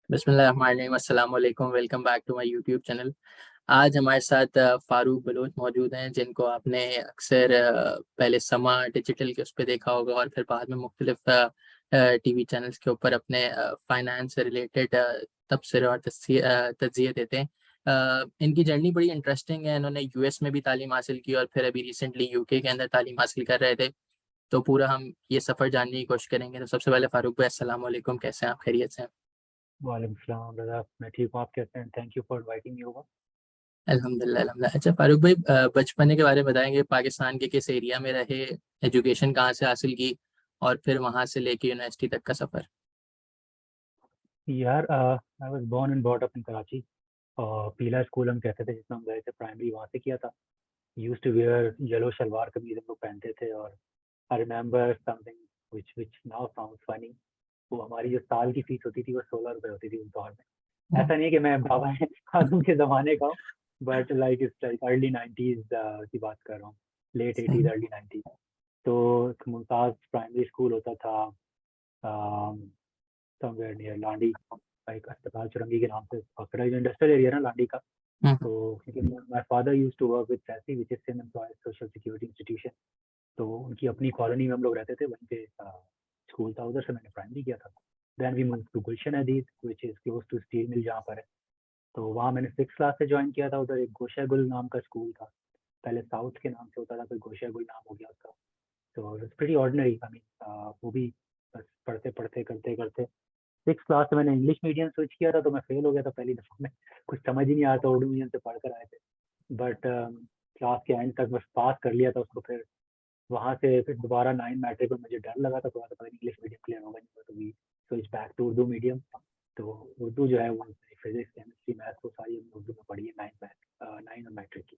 बिस्मिल्लाहिर्रहमानिर्रहीम, अस्सलाम वालेकुम। Welcome back to my YouTube channel. आज हमारे साथ फ़ारूक बलोच मौजूद हैं, जिनको आपने अक्सर पहले समा डिजिटल के उस पे देखा होगा और फिर बाद में मुख्तलिफ टीवी चैनल्स के ऊपर अपने फाइनेंस से रिलेटेड तबसरे और तज्ज़िये देते हैं। इनकी जर्नी बड़ी इंटरेस्टिंग है। इन्होंने यूएस में भी तालीम हासिल की और फिर अभी रिसेंटली यूके के अंदर तालीम हासिल कर रहे थे। तो पूरा हम ये सफ़र जानने की कोशिश करेंगे। तो सबसे पहले फ़ारूक भाई, अस्सलाम वालेकुम, कैसे हैं आप? खैरियत से हैं? वालेकुम सलाम ब्रदर, मैं ठीक हूँ। आप कैसे हैं? Thank you for inviting me over. अल्हम्दुलिल्लाह अल्हम्दुलिल्लाह। अच्छा फ़ारूक भाई, बचपने के बारे में बताएंगे, पाकिस्तान के किस एरिया में रहे, एजुकेशन कहाँ से हासिल की और फिर वहाँ से लेके यूनिवर्सिटी तक का सफ़र। यार, I was born and brought up in Karachi. और पीला स्कूल हम कहते थे जिसमें हम गए थे, प्राइमरी वहाँ से किया था। Used to wear yellow shalwar kameez हम लोग पहनते थे। और I remember something which now sounds funny. वो हमारी जो साल की फीस होती थी वो 16 रुपए होती थी उस दौर में। ऐसा नहीं है कि मैं बाबा खानों के ज़माने का हूँ, but like it's like early 90s की बात कर रहा हूँ, लेट 80s अर्ली 90s। तो मुमताज़ प्राइमरी स्कूल होता था समवेयर नियर लांडी, एक अस्पताल चुरंगी के नाम से पकड़ा, जो इंडस्ट्रियल एरिया ना लांडी का। तो क्योंकि my father used to work with SESSI which is Sindh employees social security institution. तो उनकी अपनी कॉलोनी में हम लोग रहते थे, वहीं पे स्कूल था, उधर से मैंने प्राइमरी किया था। Then we move to Gulshan Hadeed which is close to steel mill जहाँ पर है। तो वहाँ मैंने 6 क्लास से ज्वाइन किया था। उधर एक गोशा गुल नाम का स्कूल था, पहले साउथ के नाम से होता था, फिर गोशा गुल नाम हो गया उसका। तो it's pretty ordinary. I mean वो भी बस पढ़ते पढ़ते करते करते 6 क्लास से मैंने इंग्लिश मीडियम स्विच किया था, तो मैं फेल हो गया था पहली दफ़ा में। कुछ समझ ही नहीं आया था, उर्दू मीडियम से पढ़ कर आए थे। बट क्लास के एंड तक बस पास कर लिया था उसको। फिर वहाँ से फिर दोबारा 9 मैट्रिक में मुझे डर लगा था थोड़ा सा, पता नहीं इंग्लिश मीडियम क्लियर होगा नहीं होगा, तो we switch back to Urdu medium. तो उर्दू जो है वो फिजिक्स केमिस्ट्री मैथ वो सारी हमने उर्दू में पढ़ी है, 9 और मैट्रिक की।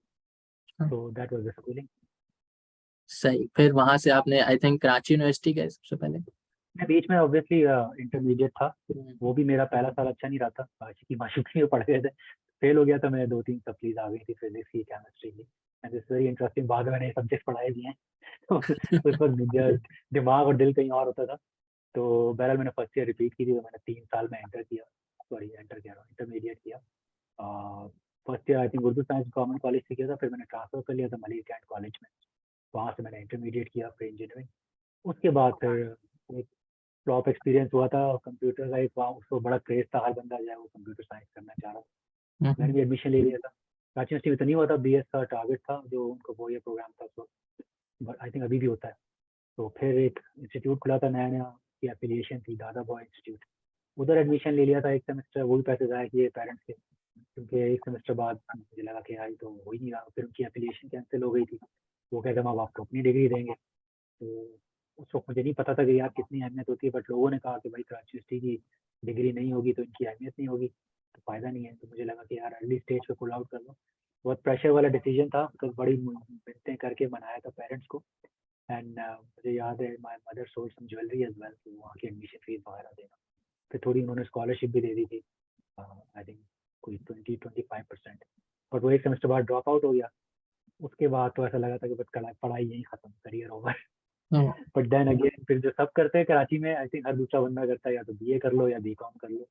तो दैट वाज द स्कूलिंग। सही। फिर वहाँ से आपने आई थिंक कराची यूनिवर्सिटी गए सबसे पहले। मैं बीच में ऑब्वियसली इंटरमीडिएट था। वो भी मेरा पहला साल अच्छा नहीं रहा था, आशिकी माशूकी में पढ़ गए थे। फेल हो गया था मैं, 2-3 सप्लीज आ गई थी फिजिक्स की, केमिस्ट्री की। एंड इट्स वेरी इंटरेस्टिंग, बाद में मैंने सब्जेक्ट पढ़ाए भी हैं। तो उस वक्त दिमाग और दिल कहीं और होता था। तो बहरहाल मैंने फर्स्ट ईयर रिपीट की थी, तो मैंने 3 साल में एंटर किया। सॉरी, एंटर कह रहा हूँ, इंटरमीडिएट किया। First year I think Urdu science government college से किया था, फिर मैंने ट्रांसफर कर लिया था मलिक कैंट कॉलेज में। वहाँ से मैंने इंटरमीडिएट किया, फिर इंजीनियरिंग। उसके बाद फिर एक फ्लॉप एक्सपीरियंस हुआ था कंप्यूटर का। एक वहाँ उसको बड़ा क्रेज था, हर बंदा जो है वो कंप्यूटर साइंस करना चाह रहा था। मैंने भी एडमिशन ले लिया था। रांची यूनिवर्सिटी में तो नहीं हुआ था, बीएस का टारगेट था जो उनको, वो ये प्रोग्राम था तो, बट आई थिंक अभी भी होता है। तो फिर एक इंस्टीट्यूट खुला था नया नया, की एफिलिएशन थी, दादा बॉय इंस्टीट्यूट। उधर एडमिशन ले लिया था एक सेमेस्टर, वो भी पैसे ज़ाया किए पेरेंट्स के, क्योंकि एक सेमेस्टर बाद मुझे लगा कि यार ये तो हो ही नहीं रहा। फिर उनकी एफिलिएशन कैंसिल हो गई थी। वो कहते हम अब आपको अपनी डिग्री देंगे। तो उस वक्त मुझे नहीं पता था कि यार कितनी अहमियत होती है, बट लोगों ने कहा कि भाई कराची यूनिवर्सिटी की डिग्री नहीं होगी तो इनकी अहमियत नहीं होगी, तो फ़ायदा नहीं है। तो मुझे लगा कि यार अर्ली स्टेज पे पुल आउट कर लो। बहुत प्रेशर वाला डिसीजन था, तो बड़ी मिन्नतें करके मनाया था पेरेंट्स को। एंड मुझे याद है my mother sold some jewellery as well, तो वहाँ की एडमिशन फीस वगैरह देना। फिर थोड़ी उन्होंने स्कॉलरशिप भी दे दी थी, आई थिंक कोई 20-25%। बट वो एक सेमेस्टर बाद ड्रॉप आउट हो गया। उसके बाद तो ऐसा लगा था कि बस पढ़ाई यहीं खत्म, career over. But then again फिर जो सब करते हैं कराची में, आई थिंक हर दूसरा बंदा करता है, या तो बीए कर लो या बीकॉम कर लो।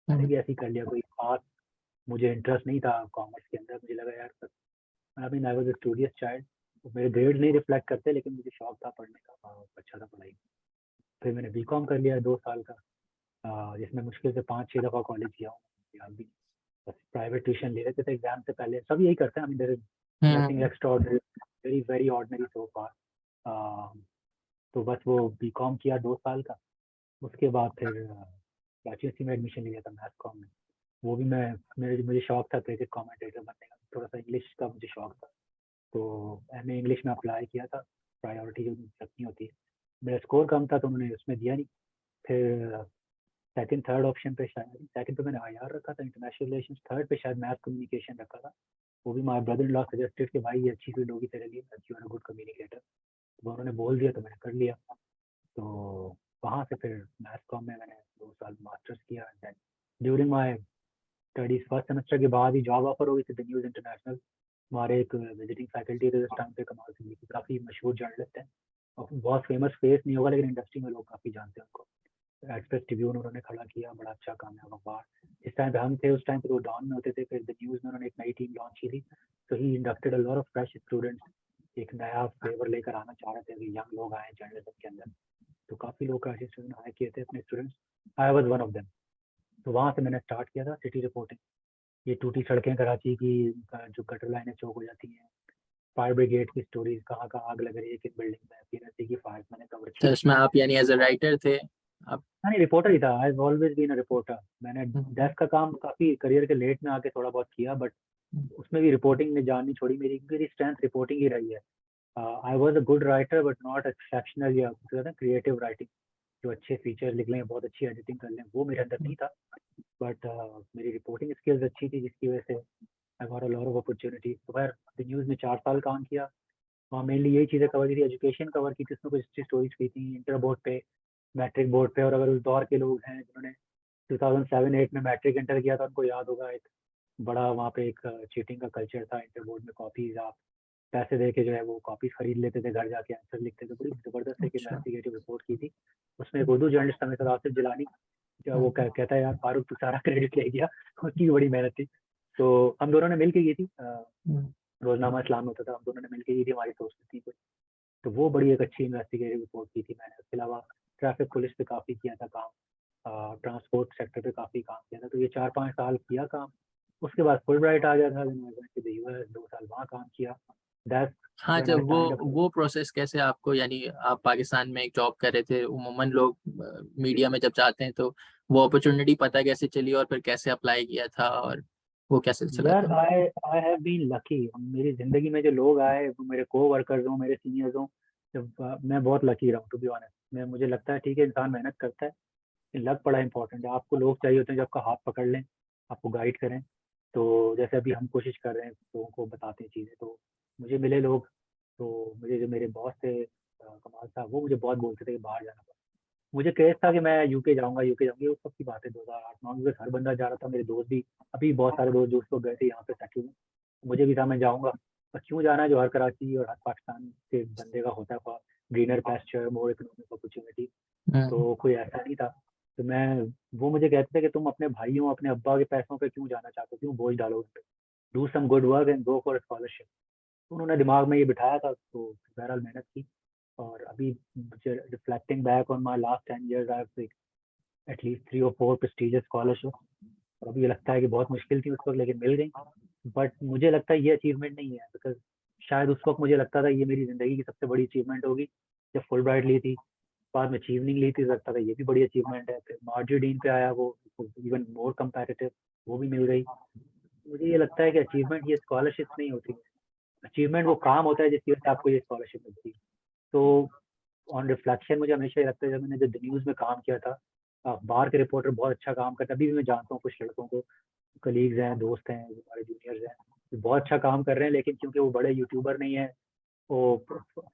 मैंने भी ऐसे ही कर लिया। कोई खास मुझे इंटरेस्ट नहीं था कॉमर्स के अंदर। मुझे लगा यार, I mean I was a studious child. मेरे ग्रेड नहीं रिफ्लेक्ट करते, लेकिन मुझे शौक था पढ़ने का, अच्छा था पढ़ाई। फिर मैंने बीकॉम कर लिया 2 साल का, जिसमें मुश्किल से 5-6 दफ़ा कॉलेज किया हूँ याद भी। बस प्राइवेट ट्यूशन ले लेते थे एग्जाम से पहले, सब यही करते हैं। I mean there is nothing extraordinary, very very ordinary so far. तो बस वो बीकॉम किया 2 साल का। उसके बाद फिर यूनिवर्सिटी में एडमिशन लिया था मैथ कॉम में। वो भी मैं, मेरे मुझे शौक था क्रिकेट कमेंटेटर बनने का, थोड़ा सा इंग्लिश का मुझे शौक था। तो एमए इंग्लिश में अप्लाई किया था, प्रायोरिटी जो रखनी होती है। मेरा स्कोर कम था तो उन्होंने उसमें दिया नहीं। फिर सेकंड थर्ड ऑप्शन पे, शायद सेकंड पे मैंने आईआर रखा था, इंटरनेशनल रिलेशंस। थर्ड पे शायद मैथ कम्युनिकेशन रखा था। वो भी my brother in law suggested कि भाई ये अच्छी फील्ड होगी तेरे लिए, you are a good communicator. तो उन्होंने बोल दिया तो मैंने कर लिया। तो वहाँ से फिर मैथ कॉम में मैंने 2 साल मास्टर्स किया। Then during my studies first semester के बाद ही जॉब ऑफर हो गई थी द न्यूज़ इंटरनेशनल। हमारे एक विजिटिंग फैकल्टी थे उस टाइम पे, कमाल सिंह की, काफ़ी मशहूर जर्नलिस्ट हैं। और बहुत फेमस फेस नहीं होगा, लेकिन इंडस्ट्री में लोग काफ़ी जानते हैं उनको। एक्सप्रेस ट्रिब्यून उन्होंने खड़ा किया, बड़ा अच्छा कामयाब अखबार। इस टाइम पे हम थे, उस टाइम पे वो डॉन में होते थे, फिर द न्यूज़ में उन्होंने एक नई टीम लॉन्च की थी, तो he inducted a lot of fresh students, एक नया फ्लेवर लेकर आना चाह रहे थे कि यंग लोग आए जर्नलिज्म के अंदर, तो काफ़ी लोग कराची से हायर किए थे अपने students, I was one of them. तो वहाँ से मैंने स्टार्ट किया था सिटी रिपोर्टिंग। ये टूटी सड़कें कराची की, जो गटर लाइनें चौक हो जाती हैं, फायर ब्रिगेड की स्टोरीज, कहाँ कहाँ आग लग रही है किस बिल्डिंग में, पीएनसी की फायर मैंने कवर तो की। इसमें आप यानी एज अ राइटर थे आप? हाँ नहीं, रिपोर्टर ही था, I always been a reporter. मैंने हम्म, डेस्क का काम काफ़ी करियर के लेट में आके थोड़ा बहुत किया, बट उसमें भी रिपोर्टिंग ने जान नहीं छोड़ी मेरी, क्योंकि मेरी स्ट्रेंथ रिपोर्टिंग ही रही है। I was a good writer but not exceptional, या क्रिएटिव राइटिंग, जो अच्छे फीचर लिख लें, बहुत अच्छी एडिटिंग कर लें, वो मेरे अंदर नहीं था। बट मेरी रिपोर्टिंग स्किल्स अच्छी थी, जिसकी वजह से I got a lot of opportunity. तो खैर द न्यूज़ में 4 साल काम किया, वहाँ मेनली यही चीज़ें कवर की थी, एजुकेशन कवर की थी, उसमें कुछ अच्छी स्टोरीज की थी, इंटर बोर्ड पे, मैट्रिक बोर्ड पे। और अगर उस दौर के लोग हैं जिन्होंने 2007-8 में मैट्रिक इंटर किया था, उनको याद होगा एक बड़ा वहाँ पे एक चीटिंग का कल्चर था इंटर बोर्ड में। कॉपीज आप पैसे दे के जो है वो कॉपीज खरीद लेते थे, घर जाके आंसर लिखते थे। बड़ी ज़बरदस्त एक अच्छा। इन्वेस्टिगेटिव रिपोर्ट की थी। उसमें एक उर्दू जर्नलिस्ट था मिस्टर आसिफ जिलानी, जो वो कहता है यार फारूक तू सारा क्रेडिट ले गया, उसकी भी बड़ी मेहनत थी। तो हम दोनों ने मिल के की थी, रोजनामा इस्लाम में होता था, हम दोनों ने मिल के की थी, हमारी दोस्ती थी कुछ। तो वो बड़ी एक अच्छी इन्वेस्टिगेटिव रिपोर्ट की थी मैंने। उसके अलावा ट्रैफिक पुलिस पे काफ़ी किया था काम, ट्रांसपोर्ट सेक्टर पे काफ़ी काम किया था। तो ये 4-5 साल किया काम। उसके बाद फुल ब्राइट आ गया था, यूएस 2 साल वहाँ काम किया। दैट्स हाँ, व्हेन आई जब साइंड अप। वो प्रोसेस कैसे आपको, यानी आप पाकिस्तान में एक जॉब कर रहे थे, उमूमन लोग मीडिया में जब जाते हैं तो वो अपॉर्चुनिटी पता कैसे चली और फिर कैसे अप्लाई किया था, और वो क्या सिलसिला यार था? आई आई हैव बीन लकी, मेरी ज़िंदगी में जो लोग आए, वो मेरे को-वर्कर्स हों, मेरे सीनियर्स हों, जब मैं बहुत लकी रहा हूँ टू बी ऑनेस्ट। मैं मुझे लगता है ठीक है, इंसान मेहनत करता है, लक बड़ा इंपॉर्टेंट है। आपको लोग चाहिए होते हैं जो आपका हाथ पकड़ लें, आपको गाइड करें। तो जैसे अभी हम कोशिश कर रहे हैं, लोगों को बताते हैं चीज़ें, तो मुझे मिले लोग। तो मुझे जो मेरे बॉस थे कमाल साहब, वो मुझे बहुत बोलते थे कि बाहर जाना। मुझे क्रेज था कि मैं यूके जाऊंगा, यूके जाऊंगी, उस वक्त की बात है 2008-9 में, हर बंदा जा रहा था, मेरे दोस्त भी, अभी बहुत सारे दोस्त जो उस वक्त गए थे यहाँ पे सेटल में। मुझे भी था मैं जाऊंगा, पर क्यों जाना है जो हर कराची और हर पाकिस्तान के बंदे का होता है, ग्रीनर पैस्चर, मोर इकोनॉमिक अपॉर्चुनिटी। हम्म, तो कोई ऐसा नहीं था। तो मैं, वो मुझे कहते थे कि तुम अपने भाइयों, अपने अब्बा के पैसों पे क्यों जाना चाहते हो, क्यों बोझ डालो उन पे, do some good work and go for scholarship. तो उन्होंने दिमाग में ये बिठाया था, तो बहरहाल मेहनत की। और अभी reflecting back on my last 10 years, I have at least 3 or 4 prestigious scholarships। और अभी ये लगता है कि बहुत मुश्किल थी उस वक्त, लेकिन मिल गई। बट मुझे लगता है ये अचीवमेंट नहीं है, बिकॉज शायद उस वक्त मुझे लगता था ये मेरी ज़िंदगी की सबसे बड़ी अचीवमेंट होगी, जब फुल ब्राइट ली थी। बाद में अचीवनिंग ली थी, लगता था ये भी बड़ी अचीवमेंट है। फिर मार्जी डीन पे आया, वो इवन मोर कंपेटिटिव, वो भी मिल गई। मुझे ये लगता है कि अचीवमेंट ये स्कॉलरशिप नहीं होती, अचीवमेंट वो काम होता है जिसकी वजह से आपको ये स्कॉलरशिप मिलती है। तो ऑन रिफ्लेक्शन मुझे हमेशा ये लगता है, जब मैंने जब न्यूज़ में काम किया था, बाहर के रिपोर्टर बहुत अच्छा काम करते हैं, अभी भी मैं जानता हूँ कुछ लड़कों को, कलीग्स हैं, दोस्त हैं, हमारे जूनियर्स हैं, जो बहुत अच्छा काम कर रहे हैं, लेकिन क्योंकि वो बड़े यूट्यूबर नहीं है, वो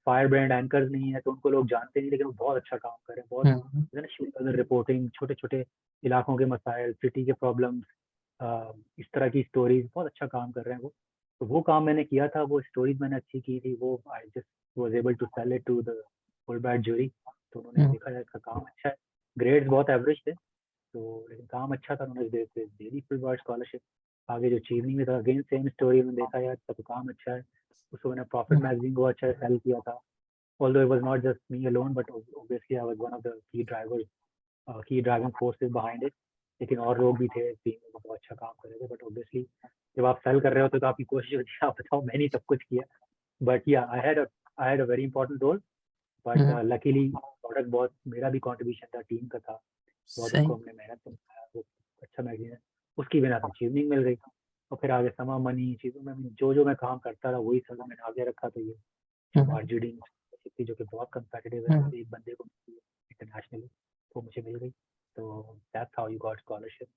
फायर ब्रांड एंकर्स नहीं है, तो उनको लोग जानते नहीं, लेकिन वो बहुत अच्छा काम कर रहे हैं। हम्म, बहुत रिपोर्टिंग, छोटे छोटे इलाकों के मसाइल, सिटी के प्रॉब्लम्स, इस तरह की स्टोरीज, बहुत अच्छा काम कर रहे हैं वो। तो वो काम मैंने किया था, वो स्टोरीज मैंने अच्छी की थी, वो I just was able to sell it to the Fulbright jury. तो उन्होंने हम्म, देखा जाए इसका काम अच्छा है, ग्रेड्स बहुत एवरेज थे, तो लेकिन काम अच्छा था, उन्होंने दे दी फुल ब्राइट स्कॉलरशिप। आगे जो चीवनिंग में था, अगेन सेम स्टोरी में देखा यार, इसका तो काम अच्छा है। उसको मैंने प्रॉफिट हम्म, मैगजीन को अच्छा सेल किया था, although it was not just me alone, but obviously I was one of the key driving forces behind it। लेकिन और लोग भी थे टीम में जो बहुत अच्छा काम कर रहे थे, बट ऑब्वियसली जब आप सेल कर रहे होते तो आपकी कोशिश होती है आप बताओ मैंने ही सब कुछ किया। But yeah I had a very important role. But hmm, luckily product बहुत, मेरा भी कंट्रीब्यूशन था, टीम का था, बहुत सही। उसको हमने मेहनत से बनाया, वो अच्छा मैगजीन है, उसकी बिना तो अचीवनिंग मिल गई। और फिर आगे समा मनी चीज़ों में जो जो मैं काम करता रहा, वही सब मैंने आगे रखा। तो ये जो हम्म, मार्जिडिंग थी, जो कि बहुत कंपेटिटिव है, हम्म, हर एक बंदे को इंटरनेशनली, वो मुझे मिल गई। तो that's how you got scholarship,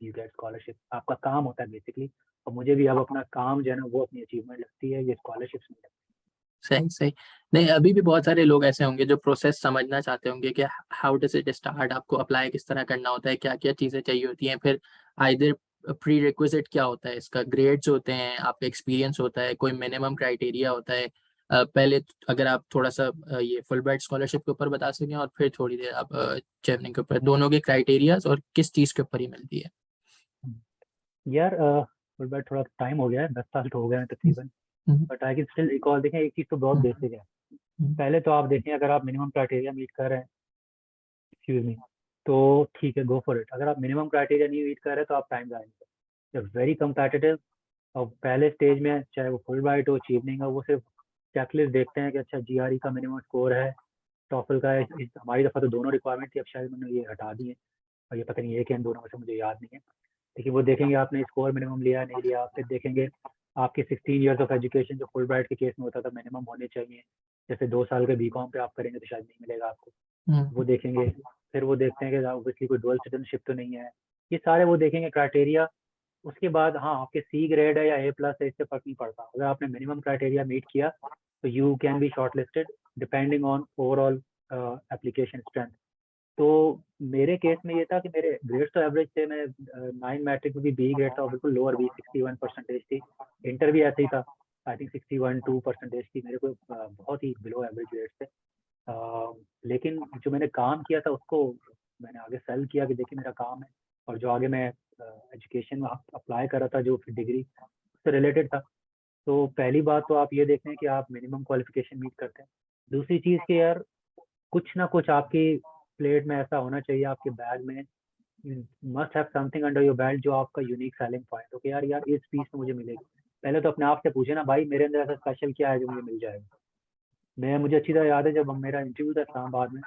you get scholarship, आपका काम होता है बेसिकली। और मुझे भी अब अपना काम जो है ना, वो अपनी अचीवमेंट लगती है, ये स्कॉलरशिप्स नहीं लगती। सही सही। नहीं, अभी भी बहुत सारे लोग ऐसे होंगे जो प्रोसेस समझना चाहते होंगे कि हाउ डज इट स्टार्ट, आपको अप्लाई किस तरह करना होता है, क्या क्या चीजें चाहिए होती हैं, फिर आइदर प्री रिक्विजिट क्या होता है, इसका ग्रेड्स होते हैं, आपका एक्सपीरियंस होता है, कोई मिनिमम क्राइटेरिया होता है, पहले अगर आप थोड़ा सा ये फुल ब्राइट स्कॉलरशिप के ऊपर बता सकें, और फिर थोड़ी देर आप चेवनिंग के ऊपर, दोनों के क्राइटेरियाज और किस चीज़ के ऊपर ही मिलती है। यार फुलब्राइट थोड़ा टाइम हो गया है, 10 साल तो हो गए हैं तकरीबन, but I can still recall. देखें एक चीज़ तो बहुत बेसिक है। पहले तो आप देखें, अगर आप मिनिमम क्राइटेरिया मीट कर रहे हैं, एक्सक्यूज मी, तो ठीक है, गो फॉर इट। अगर आप मिनिमम क्राइटेरिया नहीं मीट कर रहे तो आप टाइम जाएंगे। Very competitive. और पहले स्टेज में चाहे वो फुल ब्राइट हो, अचीवनिंग हो, वो सिर्फ चेकलिस्ट देखते हैं कि अच्छा जीआरई का मिनिमम स्कोर है, टॉफल का है। हमारी दफ़ा तो दोनों रिक्वायरमेंट थी, अब शायद मैंने ये हटा दी है, और ये पता नहीं है कि इन दोनों में से, मुझे याद नहीं है। लेकिन वो देखेंगे आपने स्कोर मिनिमम लिया नहीं लिया, फिर देखेंगे आपके 16 ईयर्स ऑफ एजुकेशन, जो फुल ब्राइट के केस में होता था मिनिमम होने चाहिए। जैसे 2 साल के बीकॉम पे आप करेंगे तो शायद नहीं मिलेगा आपको, वो देखेंगे। फिर वो देखते हैं कि ऑब्वियसली कोई डुअल सिटीजनशिप तो नहीं है, ये सारे वो देखेंगे क्राइटेरिया। उसके बाद हाँ, आपके सी ग्रेड है या A+ है, इससे फर्क नहीं पड़ता। अगर आपने मिनिमम क्राइटेरिया मीट किया तो you can be short listed depending on overall application strength. तो मेरे केस में ये था कि मेरे ग्रेड्स तो एवरेज थे। मैं 9 मैट्रिक में भी बी ग्रेड था, और बिल्कुल लोअर बी, 61% थी। इंटर भी ऐसे ही था, आई थिंक 61-2% थी मेरे को। बहुत ही बिलो एवरेज ग्रेड्स थे। लेकिन जो मैंने काम किया था उसको मैंने आगे सेल किया कि देखिए मेरा काम है, और जो आगे मैं एजुकेशन में अप्लाई कर रहा था, जो फिर डिग्री उससे रिलेटेड था। तो पहली बात तो आप ये देखते हैं कि आप मिनिमम क्वालिफिकेशन मीट करते हैं। दूसरी चीज़ कि यार कुछ ना कुछ आपकी प्लेट में ऐसा होना चाहिए, आपके बैग में must have something under your belt जो आपका यूनिक सेलिंग पॉइंट हो, कि यार यार इस फीस में मुझे मिलेगी। पहले तो अपने आप से पूछे ना, भाई मेरे अंदर ऐसा स्पेशल क्या है जो मुझे मिल जाएगा। मुझे अच्छी तरह याद है, जब मेरा इंटरव्यू था इस्लामाबाद में,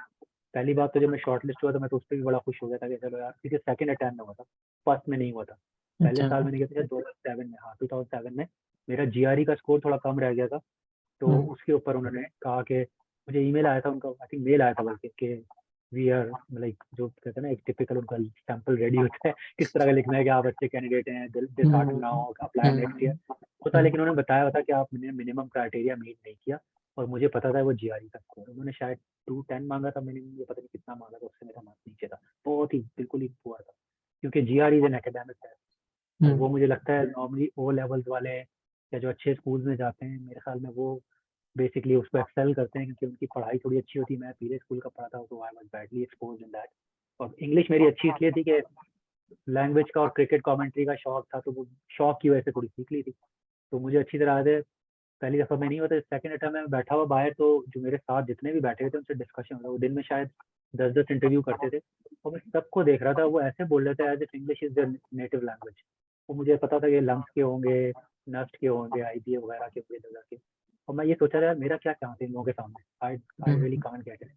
पहली बात तो जब मैं शॉर्ट लिस्ट हुआ तो मैं तो उस पर भी बड़ा खुश हो गया था कि चलो यार, क्योंकि सेकंड अटैम्प्ट में हुआ था, फर्स्ट में नहीं हुआ था। पहले अच्छा। साल मैंने किया था 2007 में, हाँ 2007 में मेरा जीआरई का स्कोर थोड़ा कम रह गया था। तो उसके ऊपर उन्होंने कहा कि, मुझे ईमेल आया था उनका, आई थिंक मेल आया था बल्कि, कि वी आर, लाइक जो कहते हैं ना एक टिपिकल उनका सैंपल रेडी होता है किस तरह का लिखना है कि आप अच्छे कैंडिडेट हैं, डिसहार्टन ना हो, अप्लाई नेक्स्ट ईयर होता। लेकिन उन्होंने बताया था कि आपने मिनिमम क्राइटेरिया मीट नहीं किया, और मुझे पता था वो जीआरई का स्कोर, उन्होंने शायद 210 मांगा था मिनिमम, मुझे पता नहीं कितना मांगा था, उससे मेरा मार्क्स नीचे था, बहुत ही बिल्कुल ही पुअर था। क्योंकि GRE is an academic test, और वो मुझे लगता है नॉर्मली ओ लेवल्स वाले या जो अच्छे स्कूल्स में जाते हैं, मेरे ख्याल में वो बेसिकली उसको एक्सेल करते हैं, क्योंकि उनकी पढ़ाई थोड़ी अच्छी होती है। मैं पीले स्कूल का पढ़ा था, तो I was badly exposed in that. और इंग्लिश मेरी अच्छी इसलिए थी कि लैंग्वेज का और क्रिकेट कमेंट्री का शौक था, तो वो शौक की वजह से थोड़ी सीख ली थी। तो मुझे अच्छी तरह याद है, पहली दफ़ा में नहीं होता, सेकंड अटेम्प्ट में मैं बैठा हुआ बाहर, तो जो मेरे साथ जितने भी बैठे हुए थे उनसे डिस्कशन हो रहा, वो दिन में शायद 10-10 इंटरव्यू करते थे, और मैं सबको देख रहा था, वो ऐसे बोल रहे थे as if English is their native language. वो मुझे पता था कि लम्स के होंगे, नस्ट के होंगे, आईबीए वगैरह के होंगे, दर्जा के। और मैं ये सोचा रहा यार मेरा क्या चांस है इन लोगों के सामने, I really can't get it.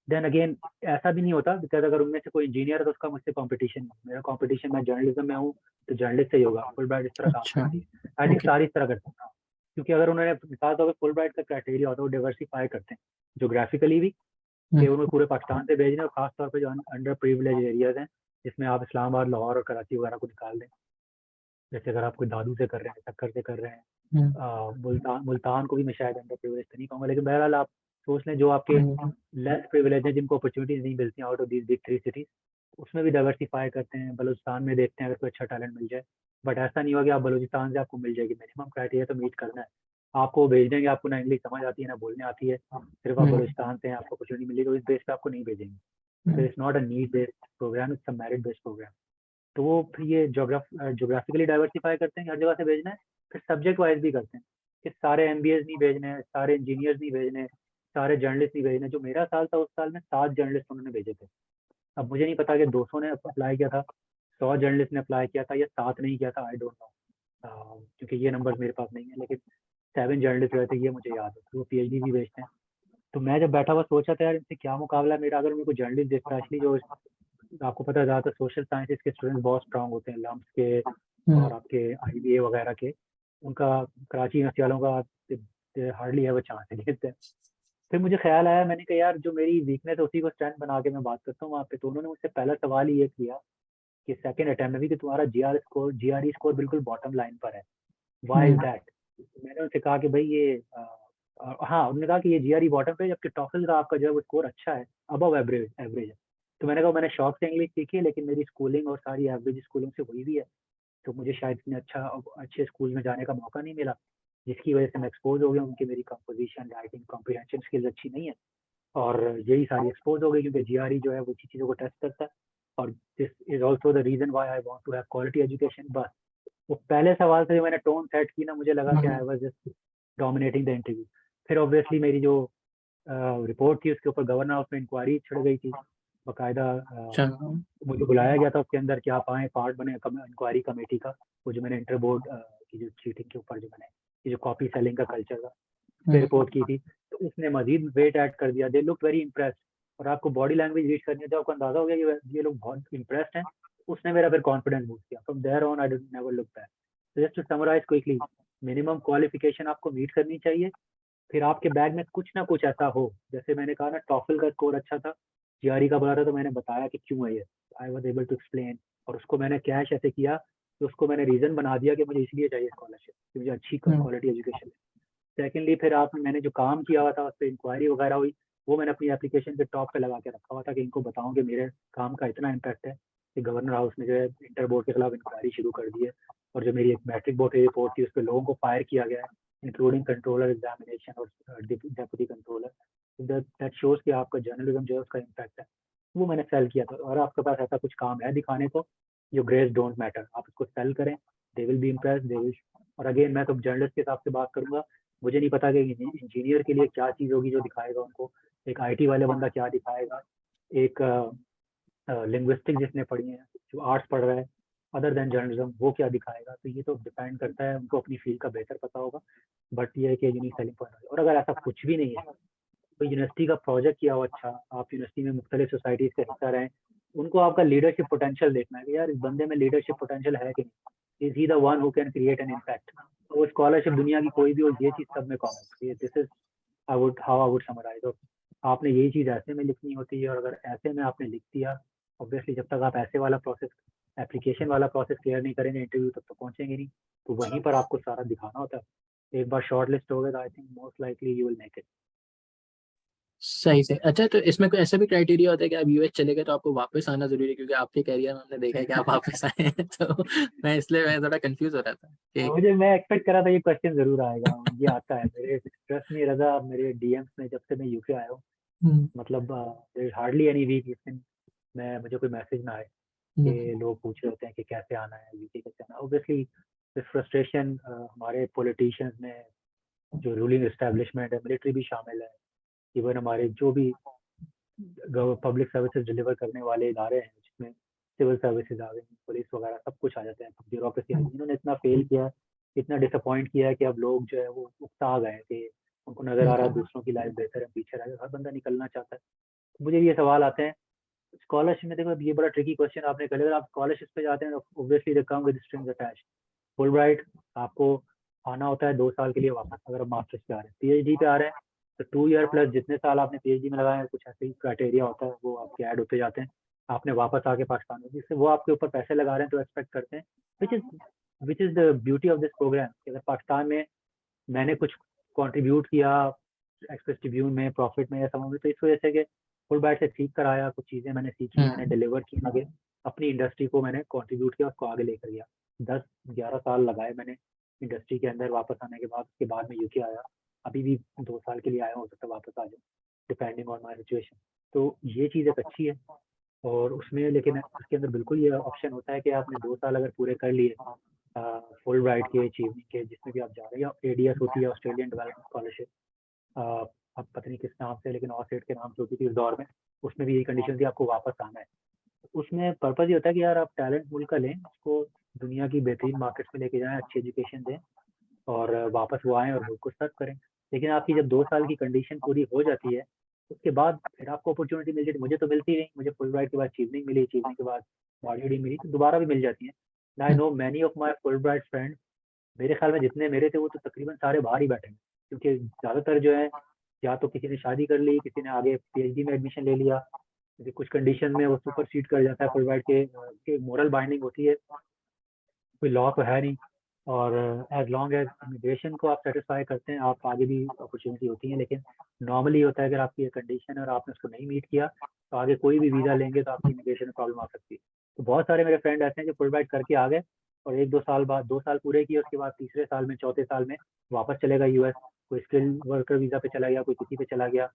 Then again ऐसा भी नहीं होता, बिकॉज अगर उनमें से कोई इंजीनियर है तो उसका मुझसे कंपटीशन नहीं, मेरा कंपटीशन, मैं जर्नलिज्म में हूँ तो जर्नलिस्ट से ही होगा। फुल ब्राइट इस तरह काम अच्छा। करती है, आई थिंक ओके। सारी इस तरह करते हैं। क्योंकि अगर उन्होंने मिसाल तौर पर फुल ब्राइट का क्राइटेरिया होता है, वो डिवर्सिफाई करते हैं जोग्राफिकली भी, कि उन्हें पूरे पाकिस्तान से भेजने, और खासतौर पर जो अंडर प्रिविलेज एरियाज हैं, जिसमें आप इस्लामाबाद, लाहौर और कराची वगैरह को निकाल दें। जैसे अगर आप कोई दादू से कर रहे हैं, सक्कर से कर रहे हैं, मुल्तान मुल्तान को भी मैं शायद अंडर प्रिविलेज तो नहीं कहूँगा, लेकिन बहरहाल आप सोच लें जो आपके लेस प्रिविलेज हैं, जिनको अपॉर्चुनिटीज नहीं मिलती out of these big 3 cities, उसमें भी डाइवर्सिफाई करते हैं। बलूचिस्तान में देखते हैं अगर कोई अच्छा टैलेंट मिल जाए, बट ऐसा नहीं होगा कि आप बलूचिस्तान से आपको मिल जाएगी। मिनिमम क्राइटेरिया तो मीट करना है, आपको वो भेज देंगे, आपको ना इंग्लिश समझ आती है ना बोलने आती है, सिर्फ आप बलूचिस्तान से हैं, आपको अपॉर्चुनिटी मिलेगी, तो इस बेस पे आपको नहीं भेजेंगे। तो it's not a need based program, it's a merit based program. तो वो फिर ये जोग्राफिकली डाइवर्सिफाई करते हैं कि हर जगह से भेजना है। फिर सब्जेक्ट वाइज भी करते हैं कि सारे एमबीएस नहीं भेजने हैं, सारे इंजीनियर्स नहीं भेजने हैं, सारे जर्नलिस्ट नहीं भेजने। जो मेरा साल था, उस साल में 7 जर्नलिस्ट उन्होंने भेजे थे। अब मुझे नहीं पता कि 200 ने अप्लाई किया था, 100 जर्नलिस्ट ने अप्लाई किया था, या 7 नहीं किया था, आई डोंट नो, क्योंकि ये नंबर मेरे पास नहीं है। लेकिन 7 जर्नलिस्ट रहे थे, ये मुझे याद है। तो वो पीएचडी भी भेजते हैं। तो मैं जब बैठा हुआ सोचा था यार इनसे क्या मुकाबला है मेरा, अगर मेरे को जर्नलिस्ट देखता, एक्चुअली जो आपको पता है ज़्यादातर सोशल साइंसेज के स्टूडेंट्स बहुत स्ट्रांग होते हैं, लम्स के और आपके आईबीए वगैरह के, उनका कराची यूनिवर्सिटी वालों का हार्डली है वो चांस है लेते हैं। फिर मुझे ख्याल आया, मैंने कहा यार जो मेरी वीकनेस है उसी को स्ट्रेंथ बना के मैं बात करता हूँ वहाँ पे। तो उन्होंने मुझसे पहला सवाल ही ये किया कि सेकंड अटेम्प्ट में भी कि तुम्हारा जीआरई स्कोर बिल्कुल बॉटम लाइन पर है, व्हाई इज दैट। मैंने उनसे कहा कि भाई ये हाँ, उन्होंने कहा कि ये जीआरई बॉटम पे, जबकि टॉफल का आपका जो है वो स्कोर अच्छा है, अबव एवरेज एवरेज है। तो मैंने कहा मैंने शौक से इंग्लिश सीखी है, लेकिन मेरी स्कूलिंग और सारी एवरेज स्कूलिंग से हुई भी है, तो मुझे शायद इतने अच्छे स्कूल में जाने का मौका नहीं मिला। जिसकी वजह से मैं एक्सपोज हो गया हूँ, उनकी मेरी कंपोजिशन, राइटिंग, कॉम्प्रिहेंशन स्किल्स अच्छी नहीं है, और यही सारी एक्सपोज हो गई, क्योंकि जीआरई जो है वो चीज़ों को टेस्ट करता है। और this is also the reason why I want to have quality education. बस वो पहले सवाल से जो मैंने टोन सेट की ना, मुझे लगा कि I was just dominating the interview. फिर ऑब्वियसली मेरी जो रिपोर्ट थी उसके ऊपर गवर्नर हाउस में इंक्वायरी छिड़ गई थी बाकायदा। अच्छा। मुझे बुलाया गया था उसके अंदर कि आप आए, पार्ट बने इंक्वायरी कमेटी का। वो जो मैंने इंटर बोर्ड की जो चीटिंग के ऊपर जो मैंने ये जो कॉपी सेलिंग का कल्चर था उस पर रिपोर्ट की थी, तो उसने मजीद वेट ऐड कर दिया। दे लुक वेरी इम्प्रेस्ड, और आपको बॉडी लैंग्वेज रीड करनी है तो आपको अंदाजा हो गया कि ये लोग बहुत इम्प्रेस्ड हैं। उसने मेरा फिर कॉन्फिडेंस बूस्ट किया। From there on I did never look back. तो just to summarise quickly, minimum qualification आपको मीट करनी चाहिए, फिर आपके बैग में कुछ ना कुछ ऐसा हो। जैसे मैंने कहा ना, टॉफल का स्कोर अच्छा था, जीआरई का बुरा था, तो मैंने बताया कि क्यों है ये, I was able to explain. और उसको मैंने कैश ऐसे किया कि उसको मैंने रीजन बना दिया कि मुझे इसलिए चाहिए स्कॉलरशिप, कि मुझे अच्छी क्वालिटी एजुकेशन। सेकेंडली फिर आपने मैंने जो काम किया हुआ था उस पर इंक्वायरी वगैरह हुई, वो मैंने अपनी एप्लीकेशन के टॉप पे लगा के रखा हुआ था कि इनको बताऊं कि मेरे काम का इतना इम्पैक्ट है कि गवर्नर हाउस ने जो है इंटर बोर्ड के खिलाफ इंक्वायरी शुरू कर दी है। और जो मेरी एक मैट्रिक बोर्ड की रिपोर्ट थी उस पर लोगों को फायर किया गया है, इंक्लूडिंग कंट्रोलर एग्जामिनेशन और डेप्यूटी कंट्रोलर। दैट शोज कि आपका जर्नलिज्म जो है उसका इम्पैक्ट है। वो मैंने सेल किया था। और आपके पास ऐसा कुछ काम है दिखाने को, जो ग्रेस डोंट मैटर, आप इसको सेल करें, they will be impress, they will. और अगेन मैं तो जर्नलिस्ट के हिसाब से बात करूंगा, मुझे नहीं पता कि इंजीनियर के लिए क्या चीज़ होगी जो दिखाएगा उनको, एक आईटी वाले बंदा क्या दिखाएगा, एक लिंग्विस्टिक जिसने पढ़ी है, जो आर्ट्स पढ़ रहा है अदर देन जर्नलिज्म, वो क्या दिखाएगा। तो ये तो डिपेंड करता है, उनको अपनी फील्ड का बेहतर पता होगा। बट ये है कि यूनिक सेलिंग पॉइंट है। और अगर ऐसा कुछ भी नहीं है, तो यूनिवर्सिटी का प्रोजेक्ट किया हो अच्छा, आप यूनिवर्सिटी में मुख्तलिफ सोसाइटीज़ का हिस्सा रहें, उनको आपका लीडरशिप पोटेंशियल देखना है कि यार इस बंदे में लीडरशिप पोटेंशियल है कि नहीं, is he the one who can create an impact. तो वो स्कॉलरशिप दुनिया की कोई भी हो, ये चीज़ सब में कॉमन है। This is I would summarise. और आपने यही चीज़ ऐसे में लिखनी होती है, और अगर ऐसे में आपने लिख दिया, ऑब्वियसली जब तक आप ऐसे वाला प्रोसेस, एप्लीकेशन वाला प्रोसेस क्लियर नहीं करेंगे इंटरव्यू तक, तो पहुंचेंगे नहीं। तो वहीं पर आपको सारा दिखाना होता है। एक बार शॉर्ट लिस्ट हो गए तो I think most likely you will make it. सही से। अच्छा, तो इसमें कोई ऐसा भी क्राइटेरिया होता है कि आप यूएस चले गए तो आपको वापस आना जरूरी है? क्योंकि आपके करियर में हमने देखा है कि आप वापस आए हैं तो मैं थोड़ा कंफ्यूज हो रहा था कि मैं एक्सपेक्ट करा था ये क्वेश्चन जरूर आएगा। ये आता है मेरे, ट्रस्ट नहीं रजा, मेरे डीएम्स में जब से मैं यूके आया हूँ, हम्म, मतलब हार्डली एनी वीक जिस दिन मैं मुझे कोई मैसेज ना आए हम्म, कि लोग पूछ रहे होते हैं कि कैसे आना है, यूके कैसे आना है। ऑब्वियसली दिस फ्रस्ट्रेशन हमारे पॉलिटिशियंस में, जो रूलिंग एस्टेब्लिशमेंट है, मिलिट्री भी शामिल है, इवन हमारे जो भी पब्लिक सर्विसेज डिलीवर करने वाले इदारे हैं, जिसमें सिविल सर्विसेज आ गई, पुलिस वगैरह सब कुछ आ जाते हैं, ब्यूरोक्रेसी आ गई, इन्होंने इतना फेल किया, इतना डिसअपॉइंट किया है कि अब लोग जो है वो उकता गए कि उनको नजर आ रहा है बिल्कुल। दूसरों की लाइफ बेहतर है, पीछे रह गए, हर बंदा निकलना चाहता है। तो मुझे ये सवाल आते हैं स्कॉलरशिप में। देखो अब ये बड़ा ट्रिकी क्वेश्चन आपने कर लिया। अगर आप स्कॉलरशिप पे जाते हैं तो obviously they come with strings attach. Full bright आपको आना होता है 2 साल के लिए वापस, अगर आप मास्टर्स पे आ रहे हैं। पीएचडी पे आ रहे हैं तो 2 ईयर प्लस जितने साल आपने पीएचडी में लगाए हैं, कुछ ऐसे ही क्राइटेरिया होता है, वो आपके ऐड होते जाते हैं। आपने वापस आके पाकिस्तान में, जिससे वो आपके ऊपर पैसे लगा रहे हैं तो एक्सपेक्ट करते हैं, which is the beauty of this program. अगर पाकिस्तान में मैंने कुछ कॉन्ट्रीब्यूट किया एक्सप्रेस ट्रिब्यून में, प्रॉफिट में या समझ में, तो इस वजह से कि फुल ब्राइट से सीख कर आया, कुछ चीज़ें मैंने सीखी, मैंने डिलीवर की आगे, अपनी इंडस्ट्री को मैंने कंट्रीब्यूट किया, उसको आगे लेकर गया। 10-11 साल लगाए मैंने इंडस्ट्री के अंदर वापस आने के बाद। उसके बाद में यूके आया, अभी भी 2 साल के लिए आया, हो सकता है वापस आ जाऊँ डिपेंडिंग ऑन माई सिचुएशन। तो ये चीज़ एक अच्छी है। और उसमें लेकिन उसके अंदर बिल्कुल ये ऑप्शन होता है कि आपने 2 साल अगर पूरे कर लिए फुल ब्राइट के, अचीवमेंट के, जिसमें भी आप जा रहे हैं, या एडीएस होती है, ऑस्ट्रेलियन डेवलपमेंट स्कॉलरशिप, अब पता नहीं किस नाम से, लेकिन ऑसेट के नाम से होती थी उस दौर में, उसमें भी यही कंडीशन थी, आपको वापस आना है। उसमें पर्पज ये होता है कि यार आप टैलेंट मूल का लें, उसको दुनिया की बेहतरीन मार्केट्स में लेके जाएं, अच्छी एजुकेशन दें, और वापस वो आएँ और मुल्क को सर्व करें। लेकिन आपकी जब 2 साल की कंडीशन पूरी हो जाती है, उसके बाद फिर आपको अपॉर्चुनिटी मिल जाती है। मुझे तो मिलती नहीं, मुझे फुल ब्राइट के बाद चीवनिंग मिली, चीवनिंग के बाद मॉड्यूलिंग मिली, तो दोबारा भी मिल जाती है। I know many of my full bright friends, मेरे ख्याल में जितने मेरे थे वो तो तकरीबन सारे बाहर ही बैठे हैं, क्योंकि ज़्यादातर जो है या तो किसी ने शादी कर ली, किसी ने आगे पीएचडी में एडमिशन ले लिया, क्योंकि कुछ कंडीशन में वो सुपर सीड कर जाता है फुल ब्राइट के मोरल बाइंडिंग होती है, कोई लॉ तो है नहीं। और एज लॉन्ग एज इमिग्रेशन को आप सेटिस्फाई करते हैं, आप आगे भी अपॉर्चुनिटी होती है। लेकिन नॉर्मली होता है अगर आपकी ये कंडीशन है और आपने उसको नहीं मीट किया, तो आगे कोई भी वीज़ा लेंगे तो आपकी इमिग्रेशन में प्रॉब्लम आ सकती है। तो बहुत सारे मेरे फ्रेंड ऐसे हैं जो फुल ब्राइट करके आ गए, और 1-2 साल बाद 2 साल पूरे किए, उसके बाद तीसरे साल में चौथे साल में वापस चलेगा यूएस, कोई स्किल्ड वर्कर वीज़ा पे चला गया, कोई किसी पे चला गया,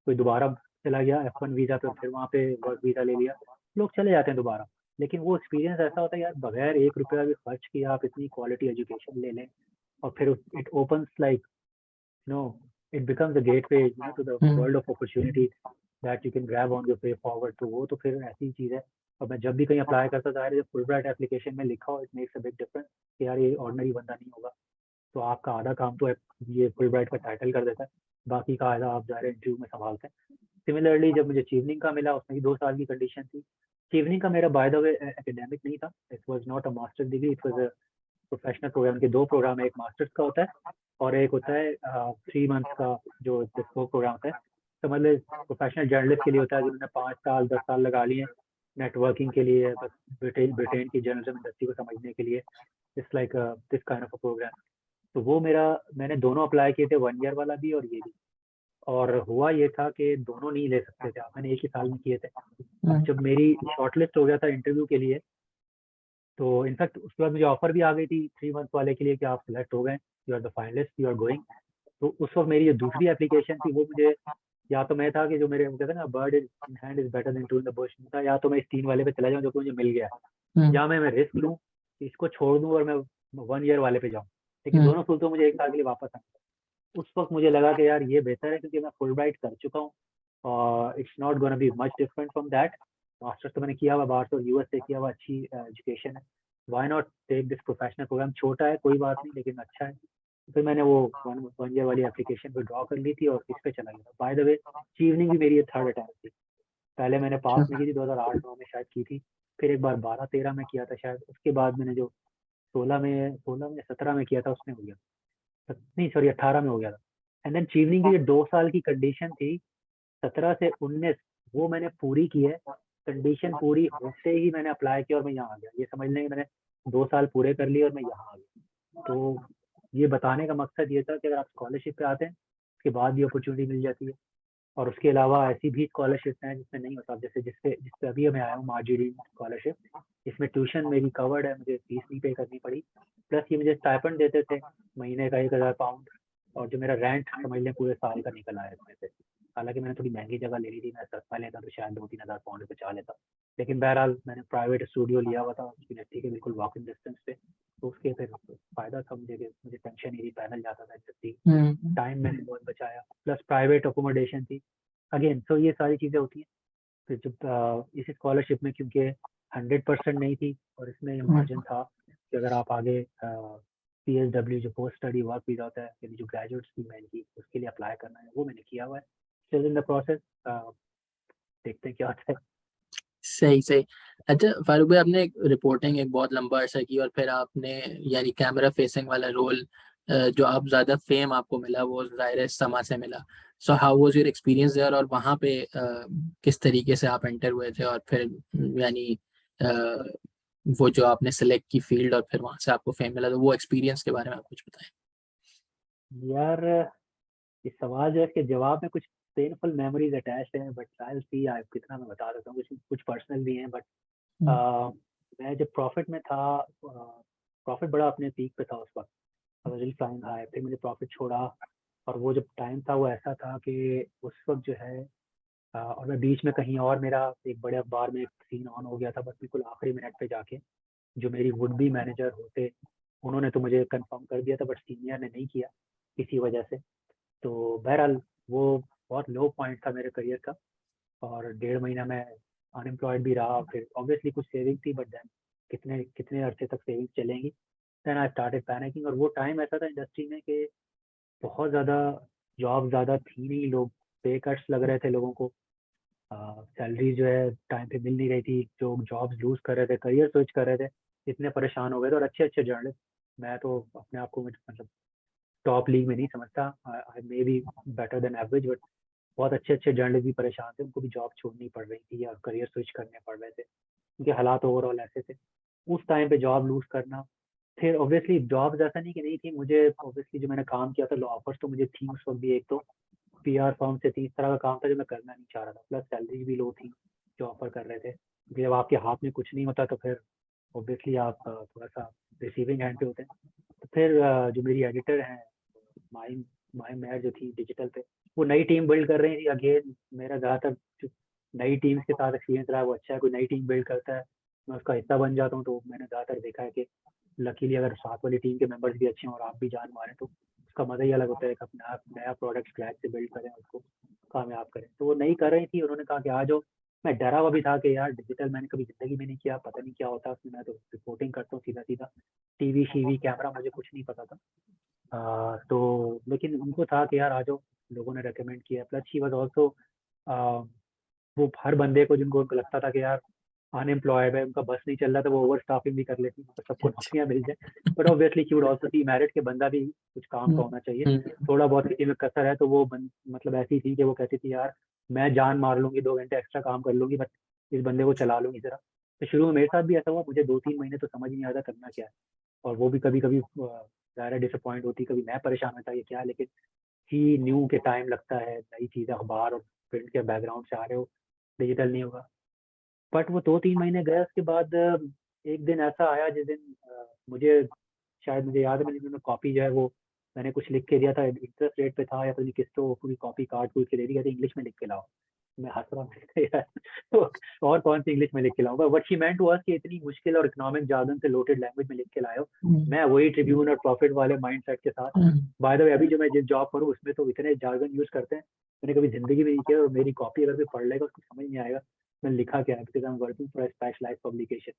कोई दोबारा चला गया F1 वीज़ा पे, फिर वहाँ पे वर्क वीज़ा ले लिया, लोग चले जाते हैं दोबारा। लेकिन वो एक्सपीरियंस ऐसा होता है यार, बगैर 1 रुपया भी खर्च किए आप इतनी क्वालिटी एजुकेशन ले लें, और फिर it opens like no it becomes a gateway to the world of opportunity that you can grab on your way forward. तो वो तो फिर ऐसी चीज़ है। और मैं जब भी कहीं अप्लाई करता था, जब फुलब्राइट एप्लीकेशन में लिखा हो it makes a big difference कि यार ये ऑर्डिनरी बंदा नहीं होगा, तो आपका आधा काम तो ये फुलब्राइट का टाइटल कर देता है, बाकी का आधा आप जा रहे इंटरव्यू में संभालते हैं। सिमिलरली जब मुझे चीवनिंग का मिला, उसमें भी 2 साल की कंडीशन थी। चीवनिंग का मेरा बाय द वे एकेडमिक नहीं था, it was not a master degree, it was a professional program. के 2 प्रोग्राम है, एक मास्टर्स का होता है और एक होता है 3 मंथ्स का जो डिस्को प्रोग्राम होता है। तो मतलब प्रोफेशनल जर्नलिस्ट के लिए होता है जिन्होंने 5 साल 10 साल लगा लिए नेटवर्किंग के लिए, बस ब्रिटेन की जर्नलिज्म इंडस्ट्री को समझने के लिए। It's like this kind of a program. तो वो मैंने दोनों अप्लाई किए थे, 1 ईयर वाला भी और ये भी। और हुआ ये था कि दोनों नहीं ले सकते थे, मैंने एक ही साल में किए थे। अब जब मेरी शॉर्टलिस्ट हो गया था इंटरव्यू के लिए, तो इनफैक्ट उसके बाद मुझे ऑफर भी आ गई थी 3 मंथ वाले के लिए कि आप सिलेक्ट हो गए, you are the finalist, you are going. तो उस वक्त मेरी जो दूसरी एप्लीकेशन थी वो मुझे, या तो मैं था कि जो मेरे कहते हैं ना bird in hand is better than two in the bush था, या तो मैं इस 3 वाले पे चला जाऊँ जो कि मुझे मिल गया, या मैं रिस्क लूँ कि इसको छोड़ दूँ और मैं 1 ईयर वाले पे जाऊँ। लेकिन दोनों सूरतों मुझे 1 साल के लिए वापस आना। उस वक्त मुझे लगा कि यार ये बेहतर है क्योंकि मैं फुलब्राइट कर चुका हूँ और it's not gonna be much different from that. Masters तो मैंने किया हुआ बाहर से, यूएस से किया हुआ, अच्छी एजुकेशन है। Why not take this professional program, छोटा है कोई बात नहीं लेकिन अच्छा है। फिर मैंने वो 1 ईयर वाली एप्लीकेशन विड्रॉ कर ली थी और इस पे चला गया। बाय द वे इवनिंग भी मेरी ये थर्ड अटैम्प्ट थी। पहले मैंने पास में की थी 2008-9 में शायद की थी, फिर एक बार 12-13 में किया था शायद, उसके बाद मैंने जो 16 में 17 में किया था उसमें हो गया, नहीं सॉरी 18 में हो गया था। एंड देन चीवनिंग की जो 2 साल की कंडीशन थी 17 से 19, वो मैंने पूरी की है। कंडीशन पूरी होते ही मैंने अप्लाई किया और मैं यहाँ आ गया। ये समझ लें कि मैंने 2 साल पूरे कर लिए और मैं यहाँ आ गया। तो ये बताने का मकसद ये था कि अगर आप स्कॉलरशिप पे आते हैं उसके बाद भी अपॉर्चुनिटी मिल जाती है। और उसके अलावा ऐसी भी स्कॉलरशिप हैं जिसमें नहीं होता, जैसे जिससे अभी मैं आया हूँ मार्जिडी स्कॉलरशिप। इसमें ट्यूशन मेरी कवर्ड है, मुझे फीस नहीं पे करनी पड़ी, प्लस ये मुझे स्टाइपेंड देते थे महीने का 1,000 पाउंड, और जो मेरा रेंट समझ लें पूरे साल का निकल आया इसमें से। हालांकि मैंने थोड़ी महंगी जगह ले ली थी, मैं सस्ता लेता तो शायद 2-3 हज़ार पाउंड बचा लेता, लेकिन बहरहाल मैंने प्राइवेट स्टूडियो लिया हुआ था यूनिवर्सिटी के बिल्कुल वॉकिंग डिस्टेंस पे, तो उसके फिर फायदा था मुझे कि मुझे टेंशन नहीं थी, पैदल जाता था यूनिवर्सिटी, टाइम मैंने बहुत बचाया, प्लस प्राइवेट अकोमोडेशन थी अगेन। तो ये सारी चीज़ें होती हैं। फिर जब इस स्कॉलरशिप में क्योंकि 100% नहीं थी और इसमें मार्जिन था कि अगर आप आगे PSW जो पोस्ट स्टडी वर्क वीज़ा होता है, यानी जो ग्रेजुएट स्कीम है इनकी, उसके लिए अप्लाई करना है, वो मैंने किया हुआ है। स्टिल इन द प्रोसेस, देखते हैं क्या होता है। सही सही। अच्छा फारूक भाई, आपने रिपोर्टिंग एक बहुत लंबा अरसा की और फिर आपने यानी कैमरा फेसिंग वाला रोल जो आप ज्यादा फेम आपको मिला वो जाहिर है समा से मिला। So how was your experience there, और वहाँ पे किस तरीके से आप एंटर हुए थे और फिर यानी वो जो आपने सेलेक्ट की फील्ड और फिर वहाँ से आपको फेम मिला, तो वो एक्सपीरियंस के बारे में आप कुछ बताएं। यार इस सवाल जो है इसके जवाब में कुछ पेनफुल मेमोरीज अटैच हैं, बट आई सी आप कितना मैं बता देता हूँ, कुछ कुछ पर्सनल भी हैं, बट मैं जब प्रॉफिट में था, प्रॉफिट बड़ा अपने पीक पे था उस वक्त, रियल फ्लाइंग हाई। फिर मैंने प्रॉफिट छोड़ा और वो जब टाइम था वो ऐसा था कि उस वक्त जो है और मैं बीच में कहीं और, मेरा एक बड़े अखबार में एक सीन ऑन हो गया था, बस बिल्कुल आखिरी मिनट पे जाके जो मेरी वुड बी मैनेजर होते उन्होंने तो मुझे कंफर्म कर दिया था, बट सीनियर ने नहीं किया किसी वजह से। तो बहरहाल वो बहुत लो पॉइंट था मेरे करियर का, और 1.5 महीना मैं अनएम्प्लॉयड भी रहा। फिर ऑब्वियसली कुछ सेविंग थी, बट देन कितने कितने अरसे तक सेविंग चलेंगी। देन आई स्टार्टेड पैनिकिंग, और वो टाइम ऐसा था इंडस्ट्री में कि बहुत ज़्यादा जॉब ज़्यादा थी नहीं, लोग पे कट्स लग रहे थे लोगों को, सैलरी जो है टाइम पे मिल नहीं रही थी, जो जॉब्स लूज कर रहे थे, करियर स्विच कर रहे थे, इतने परेशान हो गए थे। और अच्छे अच्छे जर्नलिस्ट, मैं तो अपने आप को मतलब टॉप लीग में नहीं समझता, I may be better than average, but बहुत अच्छे अच्छे जर्नलिस्ट भी परेशान थे, उनको भी जॉब छोड़नी पड़ रही थी या करियर स्विच करने पड़ रहे थे, उनके हालात ओवरऑल ऐसे थे। उस टाइम पे जॉब लूज करना, फिर ऑब्वियसली जॉब ऐसा नहीं कि नहीं थी, मुझे ऑब्वियसली जो मैंने काम किया था लॉ ऑफर्स तो मुझे थी उस वक्त भी, एक तो PR फॉर्म से थी, इस तरह का काम था जो मैं करना नहीं चाह रहा था, प्लस सैलरी भी लो थी जो ऑफर कर रहे थे, क्योंकि जब आपके हाथ में कुछ नहीं होता तो फिर ऑब्वियसली आप थोड़ा सा रिसीविंग एंड पे होते हैं। तो फिर जो मेरी एडिटर हैं माही माही मेहर जो थी डिजिटल पे, वो नई टीम बिल्ड कर रही थी। अगेन मेरा ज़्यादातर जो नई टीम्स के साथ एक्सपीरियंस रहा है वो अच्छा है। कोई नई टीम बिल्ड करता है मैं उसका हिस्सा बन जाता हूँ। तो मैंने ज़्यादातर देखा है कि लकीली अगर साथ वाली टीम के मेंबर्स भी अच्छे हों और आप भी जान मारें तो उसका मज़ा ही अलग होता है कि अपना आप नया प्रोडक्ट स्क्रैच से बिल्ड करें, उसको कामयाब करें। तो वो नहीं कर रही थी, उन्होंने कहा कि आ जाओ। मैं डरा हुआ भी था कि यार डिजिटल मैंने कभी ज़िंदगी में नहीं किया, पता नहीं क्या होता है उसमें। मैं तो रिपोर्टिंग करता हूँ सीधा सीधा, टीवी शीवी कैमरा मुझे कुछ नहीं पता था। तो लेकिन उनको था कि यार आ जाओ, लोगों ने रेकमेंड किया। प्लस शी वाज आल्सो वो हर बंदे को जिनको उनको लगता था कि यार अनएम्प्लॉयड है, उनका बस नहीं चल रहा था, वो ओवर स्टाफिंग भी कर लेती तो सबको अच्छा। नौकरियां मिल जाए। But obviously she would also C married के बंदा भी कुछ काम का होना चाहिए। थोड़ा बहुत किसी में कसर है तो वो मतलब ऐसी थी कि वो कहती थी यार मैं जान मार लूंगी, 2 घंटे एक्स्ट्रा काम कर लूंगी, बट इस बंदे को चला लूंगी जरा। तो शुरू में मेरे साथ भी ऐसा हुआ, मुझे 2-3 महीने तो समझ नहीं आता करना क्या है। और वो भी कभी कभी ज़्यादा डिसअपॉइंट होती, कभी मैं परेशान होता ये क्या है। लेकिन ही न्यू के टाइम लगता है, नई चीज़ अखबार और प्रिंट के बैकग्राउंड से आ रहे हो, डिजिटल नहीं होगा। बट वो 2-3 महीने गए, उसके बाद एक दिन ऐसा आया जिस दिन मुझे शायद मुझे याद है मैंने कॉपी जो है वो मैंने कुछ लिख के दिया था, इंटरेस्ट रेट पे था या पता नहीं किस, तो पूरी कॉपी काट कूट के दे दी, कहते इंग्लिश में लिख के लाओ। मैं हंस रहा हूँ यार तो और कौन सी इंग्लिश में लिख के लाऊंगा। व्हाट शी मेंट वाज कि इतनी मुश्किल और इकोनॉमिक जार्गन से लोटेड लैंग्वेज में लिख के लाए हो। मैं वही ट्रिब्यून और प्रॉफिट वाले माइंडसेट के साथ, बाय द वे अभी जो मैं जिस जॉब करूँ उसमें तो इतने जार्गन यूज करते हैं मैंने कभी जिंदगी में नहीं किया। और मेरी कॉपी अगर कोई पढ़ लेगा उसको समझ नहीं आएगा मैंने लिखा क्या है, because I am working for specialised publication.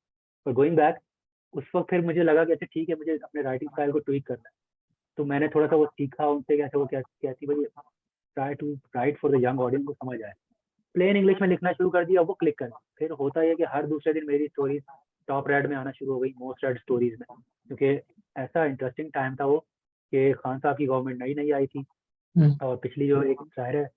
पर गोइंग बैक, उस वक्त फिर मुझे लगा कि अच्छा ठीक है, मुझे अपने राइटिंग स्टाइल को ट्वीक करना है। तो मैंने थोड़ा सा वो सीखा उनसे, कैसे वो क्या कहती भाई try to write for the young audience को समझ आए। प्लेन इंग्लिश में लिखना शुरू कर दिया, वो क्लिक कर। फिर होता है कि हर दूसरे दिन मेरी स्टोरीज टॉप रेड में आना शुरू हो गई, मोस्ट रेड स्टोरीज में। क्योंकि ऐसा इंटरेस्टिंग टाइम था वो कि खान साहब की गवर्नमेंट नई नई आई थी और पिछली जो एक जाहिर है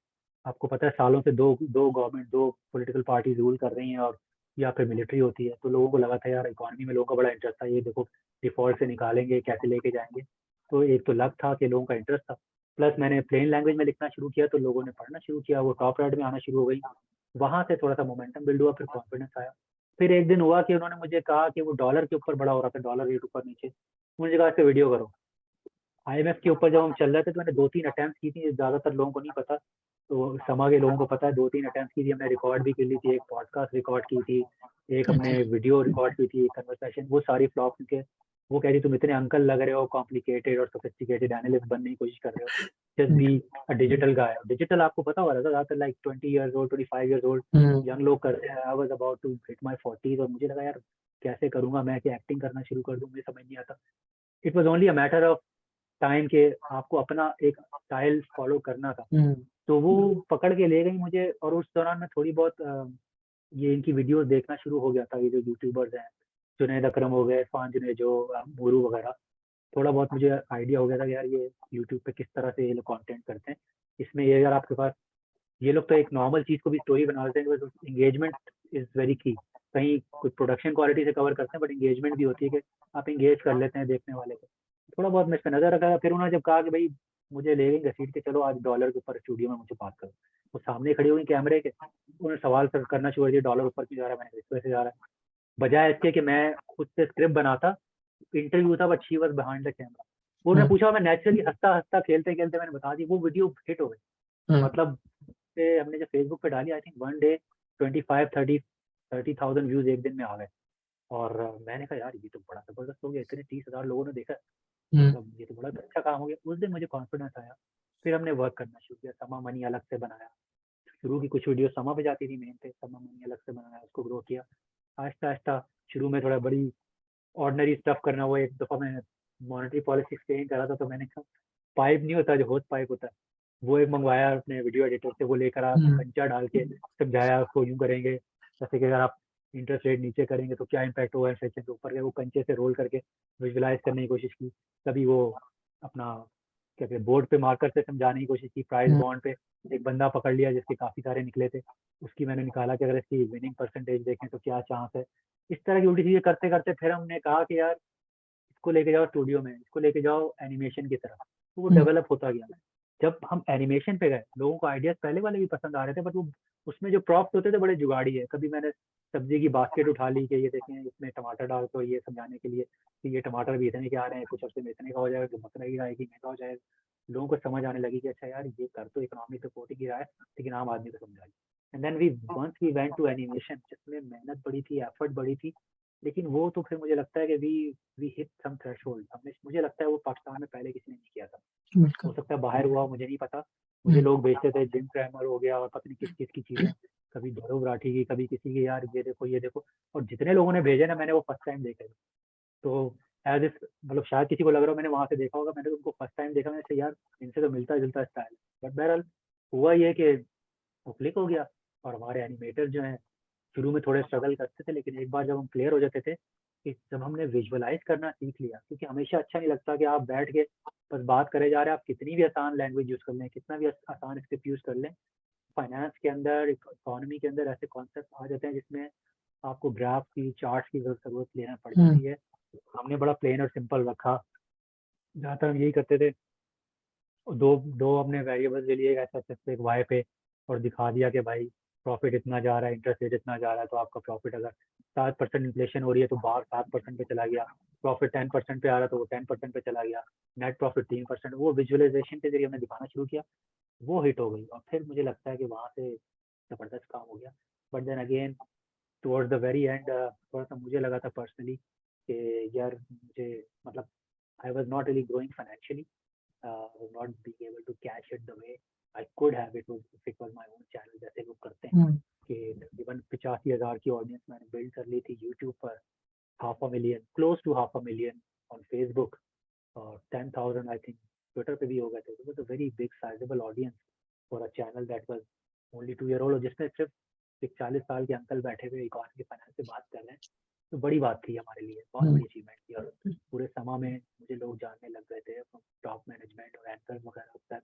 आपको पता है सालों से दो दो गवर्नमेंट, दो पॉलिटिकल पार्टीज रूल कर रही हैं और या फिर मिलिट्री होती है। तो लोगों को लगा था यार इकोनॉमी में लोगों का बड़ा इंटरेस्ट था, ये देखो डिफॉल्ट से निकालेंगे कैसे लेके जाएंगे। तो एक तो लक था कि लोगों का इंटरेस्ट था, प्लस मैंने प्लेन लैंग्वेज में लिखना शुरू किया तो लोगों ने पढ़ना शुरू किया, वो टॉप रेड में आना शुरू हो गई। वहां से थोड़ा सा मोमेंटम बिल्ड हुआ, फिर कॉन्फिडेंस आया। फिर एक दिन हुआ कि उन्होंने मुझे कहा कि वो डॉलर के ऊपर बड़ा हो रहा था, डॉलर रेट ऊपर नीचे। मुझे कहा इससे वीडियो करो। आईएमएफ के ऊपर जब हम चल रहे थे तो मैंने 2-3 अटेम्प्ट की थी, ज्यादातर लोगों को नहीं पता। तो समा के लोगों को पता है, 2-3 अटेम्प्ट की थी हमने, रिकॉर्ड भी कर ली थी, एक पॉडकास्ट रिकॉर्ड की थी, एक हमने वीडियो रिकॉर्ड की थी कन्वर्सेशन। वो सारी फ्लॉप क्योंकि वो कह रही तुम इतने अंकल लग रहे हो, कॉम्प्लिकेटेड और सोफिस्टिकेटेड एनालिस्ट बनने की कोशिश कर रहे हो, just be a digital guy. Digital आपको पता होगा ज्यादातर like 20 years old 25 years old young लोग करते हैं। I was about to hit my 40s और मुझे लगा यार कैसे करूंगा मैं कि एक्टिंग करना शुरू कर दूं, मुझे समझ नहीं आता। It was only a matter of time के आपको अपना एक स्टाइल फॉलो करना था। तो वो पकड़ के ले गई मुझे। और उस दौरान मैं थोड़ी बहुत ये इनकी वीडियोस देखना शुरू हो गया था, ये जो यूट्यूबर्स हैं, जुनैद अकरम हो गए, इरफान जुनेजो, मोरू वगैरह। थोड़ा बहुत मुझे आइडिया हो गया था कि यार ये यूट्यूब पे किस तरह से ये लोग कंटेंट करते हैं। इसमें ये अगर आपके पास, ये लोग तो एक नॉर्मल चीज को भी स्टोरी बना देते हैं, एंगेजमेंट इज वेरी की। कहीं कुछ प्रोडक्शन क्वालिटी से कवर करते हैं बट एंगेजमेंट भी होती है कि आप एंगेज कर लेते हैं देखने वाले को। थोड़ा बहुत मैं इस पर नजर रखा था। फिर उन्होंने जब कहा कि भाई मुझे ले गई घसीट के, चलो आज डॉलर के ऊपर स्टूडियो में मुझे बात करो। वो सामने खड़ी हो गई कैमरे के, उन्होंने सवाल करना शुरू कर दिया, डॉलर ऊपर क्यों जा रहा है, मैंने इस वजह से जा रहा है। बजाय इसके कि मैं खुद से स्क्रिप्ट बनाता, इंटरव्यू था but she was behind the camera. उन्होंने पूछा, मैं नेचुरली हंसता हंसता खेलते खेलते मैंने बता दी, वो वीडियो हिट हो गई। मतलब से हमने जब फेसबुक पे डाली, I think one day 25-30 views एक दिन में आ गए। और मैंने कहा यार ये तो बड़ा जबरदस्त हो गया, इतने 30,000 लोगों ने देखा, मतलब ये तो बड़ा अच्छा काम हो गया। उस दिन मुझे कॉन्फिडेंस आया। फिर हमने वर्क करना शुरू किया, समा मनी अलग से बनाया। शुरू की कुछ वीडियो समा पे जाती थी मेन पे, समा मनी अलग से बनाया, उसको ग्रो किया आहिस्ता आहिस्ता। शुरू में थोड़ा बड़ी ऑर्डिनरी स्टफ करना हुआ। एक दफा मैं मॉनेटरी पॉलिसी एक्सप्लेन कर रहा था तो मैंने कहा पाइप नहीं होता जो होस्ट पाइप होता है, वो एक मंगवाया अपने वीडियो एडिटर से, वो लेकर आ कंचा डाल के समझाया उसको यूं करेंगे जैसे कि अगर आप इंटरेस्ट रेट नीचे करेंगे तो क्या इम्पैक्ट होगा इन्फ्लेशन के ऊपर के। वो कंचे से रोल करके विजुअलाइज करने की कोशिश की। कभी वो अपना क्या कहते बोर्ड पे मार्कर से समझाने की कोशिश की। प्राइस बॉन्ड पे एक बंदा पकड़ लिया जिसके काफी सारे निकले थे, उसकी मैंने निकाला कि अगर इसकी विनिंग परसेंटेज देखें तो क्या चांस है। इस तरह की उल्टी चीजें करते करते फिर हमने कहा कि यार इसको लेके जाओ स्टूडियो में, इसको लेके जाओ एनिमेशन की तरफ। तो वो डेवलप होता गया। जब हम एनिमेशन पे गए, लोगों को आइडियाज पहले वाले भी पसंद आ रहे थे बट वो उसमें जो प्रॉप्स होते थे बड़े जुगाड़ी है। कभी मैंने सब्जी की बास्केट उठा ली कि ये देखें इसमें टमाटर डाल दो, ये समझाने के लिए कि ये टमाटर भी इतने के आ रहे हैं, कुछ हफ्ते में इतने का हो जाएगा, तो मकरई आएगी, महंगा हो जाएगा। लोगों को समझ आने लगी कि अच्छा यार ये कर तो इकोनॉमिक रिपोर्टिंग ही रहा है, लेकिन आम आदमी को समझा। And then we went to animation, जिसमें मेहनत बड़ी थी, एफर्ट बड़ी थी, लेकिन वो तो फिर मुझे लगता है कि वी हिट सम थ्रेशोल्ड। हमने, मुझे लगता है वो पाकिस्तान में पहले किसी ने नहीं किया था। हो बिल्कुल। सकता है बाहर हुआ, मुझे नहीं पता। मुझे लोग भेजते थे, जिम ट्रेनर हो गया और पता नहीं किस किस की चीजें, कभी ध्रुव राठी की, कभी किसी की, यार ये देखो ये देखो। और जितने लोगों ने भेजे ना, मैंने वो फर्स्ट टाइम देखे थे। तो एज इफ, मतलब शायद किसी को लग रहा हो मैंने वहां से देखा होगा, मैंने तो उनको फर्स्ट टाइम देखा, मैंने कहा यार इनसे तो मिलता जुलता स्टाइल है। बट बहरहाल हुआ ये कि वो क्लिक हो गया। और हमारे एनिमेटर जो हैं शुरू में थोड़े स्ट्रगल करते थे, लेकिन एक बार जब हम क्लियर हो जाते थे, कि जब हमने विजुअलाइज करना सीख लिया, क्योंकि हमेशा अच्छा नहीं लगता कि आप बैठ के बस बात करे जा रहे हैं, आप कितनी भी आसान लैंग्वेज यूज कर लें, कितना भी आसान स्क्रिप्ट यूज कर लें, फाइनेंस के अंदर, इकोनॉमी के अंदर ऐसे कॉन्सेप्ट आ जाते हैं जिसमें आपको ग्राफ की, चार्ट की जरूरत लेना पड़ जाती है। हमने बड़ा प्लेन और सिंपल रखा, जहाँ तक हम यही करते थे। दो दो हमने वेरिएबल्स ले लिए, ऐसा एक वाई पे, और दिखा दिया कि भाई प्रॉफिट इतना जा रहा है, इंटरेस्ट रेट इतना जा रहा है, तो आपका प्रॉफिट अगर 7% इन्फ्लेशन हो रही है तो बाहर 7% पे चला गया, प्रॉफिट 10% पे आ रहा तो वो 10% पे चला गया, नेट प्रॉफिट 3%। वो विजुअलाइजेशन के जरिए हमने दिखाना शुरू किया, वो हिट हो गई, और फिर मुझे लगता है कि वहाँ से जबरदस्त काम हो गया। But then again towards the very end थोड़ा सा मुझे लगा था पर्सनली कि यार मुझे, मतलब I was not really growing financially, was not being able to cash it the way I could have it was if it was my own channel, जैसे लोग करते हैं कि तकरीबन 85,000 की ऑडियंस मैंने बिल्ड कर ली थी यूट्यूब पर, 500,000, क्लोज टू 500,000 ऑन फेसबुक, और 10,000 आई थिंक ट्विटर पे भी हो गए थे। It was a very big sizeable audience for a channel that was only 2 year old, और जिसमें सिर्फ एक 40 साल के अंकल बैठे हुए इकोनॉमी फाइनेंस से बात कर रहे हैं। तो बड़ी बात थी हमारे लिए, बहुत बड़ी अचीवमेंट थी। और पूरे समा में मुझे लोग जानने लग गए थे, टॉप मैनेजमेंट और एंकर वगैरह तक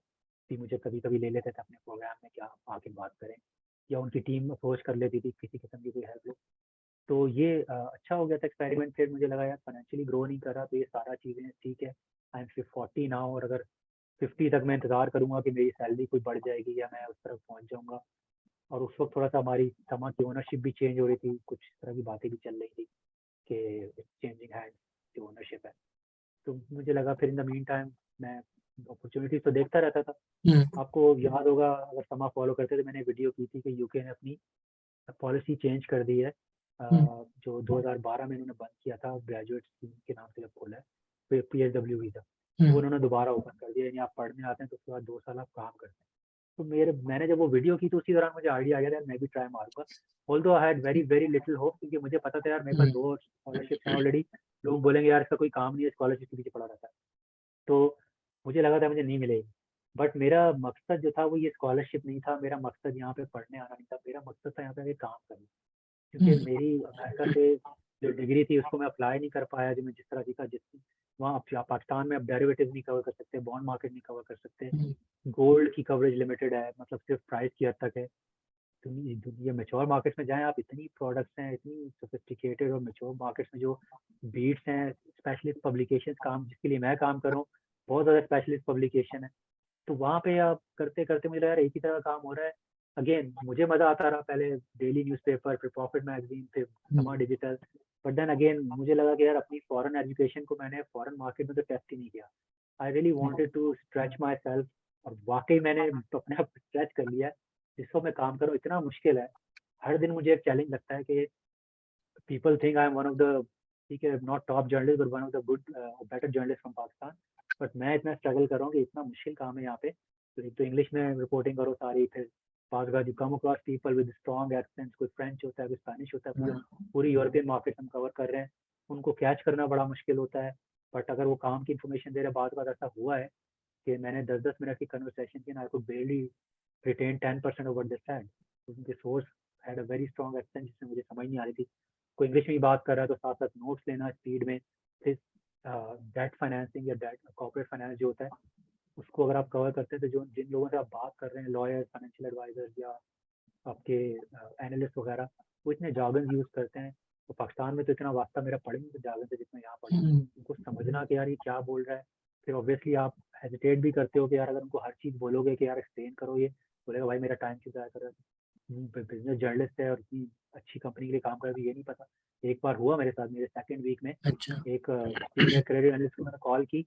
भी मुझे कभी कभी ले लेते थे अपने प्रोग्राम में, क्या आके बात करें, या उनकी टीम अप्रोच कर लेती थी किसी किस्म की कोई हेल्प। तो ये अच्छा हो गया था एक्सपेरिमेंट। फिर मुझे लगा यार फाइनेंशियली ग्रो नहीं कर रहा, तो ये सारा चीज़ें ठीक है, आई एम 40 नाउ, और अगर 50 तक मैं इंतजार करूंगा कि मेरी सैलरी कोई बढ़ जाएगी या मैं उस तरफ पहुंच जाऊंगा। और उस वक्त थोड़ा सा हमारी समा की ओनरशिप भी चेंज हो रही थी, कुछ तरह की बातें भी चल रही थी कि चेंजिंग हैंड जो ओनरशिप है। तो मुझे लगा फिर इन द मीन टाइम मैं अपॉर्चुनिटी तो देखता रहता था। आपको याद होगा अगर समा फॉलो करते थे, मैंने वीडियो की थी कि यूके ने अपनी पॉलिसी चेंज कर दी है, जो 2012 में इन्होंने बंद किया था, ग्रेजुएट स्कीम के नाम से जब खोला है PSW वीज़ा, वो उन्होंने दोबारा ओपन कर दिया, यानी आप पढ़ने आते हैं तो उसके बाद 2 साल आप काम करते हैं। तो मैंने जब वो वीडियो की तो उसी दौरान मुझे आइडिया आ गया यार मैं भी ट्राई मारूंगा। Although I had very very little hope, क्योंकि मुझे पता था यार मेरे पास 2 स्कॉलरशिप हैं ऑलरेडी, लोग बोलेंगे यार इसका कोई काम नहीं है, स्कॉलरशिप के पीछे पड़ा रहता है। तो मुझे लगा था मुझे नहीं मिलेगी। बट मेरा मकसद जो था वो ये स्कॉलरशिप नहीं था, मेरा मकसद यहाँ पे पढ़ने आना नहीं था, मेरा मकसद था यहाँ पे काम करना। क्योंकि मेरी अमेरिका से जो डिग्री थी उसको मैं अप्लाई नहीं कर पाया, जो मैं जिस तरह की था, जिस वहाँ पाकिस्तान में आप डेरिवेटिव नहीं कवर कर सकते, बॉन्ड मार्केट नहीं कवर कर सकते, गोल्ड की कवरेज लिमिटेड है, मतलब सिर्फ प्राइस की हद तक है। ये मेच्योर मार्केट्स में जाएं आप, इतनी प्रोडक्ट्स हैं, इतनी सोफिस्टिकेटेड और मेच्योर मार्केट्स में जो बीट्स हैं, स्पेशलिस्ट पब्लिकेशन, काम जिसके लिए मैं काम कर रहा हूँ, बहुत ज़्यादा स्पेशलिस्ट पब्लिकेशन है। तो वहाँ पे आप करते करते मुझे लगा यार एक ही तरह काम हो रहा है। अगेन मुझे मजा आता रहा, पहले डेली न्यूज़पेपर, फिर प्रॉफिट मैगजीन, फिर समा डिजिटल। बट देन अगेन मुझे लगा कि यार अपनी फॉरेन एजुकेशन को मैंने फॉरेन मार्केट में तो टेस्ट ही नहीं किया। I really wanted to stretch myself, और वाकई मैंने तो अपने आप स्ट्रेच कर लिया है। जिसको मैं काम करूँ इतना मुश्किल है, हर दिन मुझे एक चैलेंज लगता है कि people think I'm one of the, ठीक है, not top journalist but one of the good better journalist from Pakistan। But मैं इतना स्ट्रगल कर रहा हूँ कि इतना मुश्किल काम है यहाँ पे। तो एक तो इंग्लिश में रिपोर्टिंग करो सारी, फिर पास you come across people with strong accents, कोई फ्रेंच होता है, कोई स्पेनिश होता है, पूरी यूरोपियन मार्केट हम कवर कर रहे हैं, उनको कैच करना बड़ा मुश्किल होता है। बट अगर वो काम की इन्फॉर्मेशन दे रहे, बात ऐसा हुआ है कि मैंने 10-10 मिनट की कन्वर्सेशन की, I could barely retain 10% of what they said. उनके source had a very strong accent जिससे मुझे समझ नहीं आ रही थी। कोई इंग्लिश में ही बात कर रहा है तो साथ साथ नोट्स लेना स्पीड में। फिर डेट फाइनेंसिंग या डेट कॉर्पोरेट फाइनेंस जो होता है, उसको अगर आप कवर करते हैं तो जो जिन लोगों से आप बात कर रहे हैं, लॉयर, फाइनेंशियल एडवाइजर्स या आपके एनालिस्ट वगैरह, वो इतने जार्गन यूज़ करते हैं। तो पाकिस्तान में तो इतना वास्ता मेरा पड़े नहीं जार्गन से जितना यहाँ पड़े। उनको समझना कि यार ये क्या बोल रहा है। फिर ऑब्वियसली आप हेजिटेट भी करते हो कि यार अगर उनको हर चीज़ बोलोगे कि यार एक्सप्लेन करो, ये बोलेगा भाई मेरा टाइम क्यों ज़ाया कर रहा है, बिजनेस जर्नलिस्ट है और इतनी अच्छी कंपनी के लिए काम कर रहा हूँ ये नहीं पता। एक बार हुआ मेरे साथ, मेरे सेकंड वीक में अच्छा। एक सीनियर क्रेडिट एनालिस्ट को मैंने कॉल की,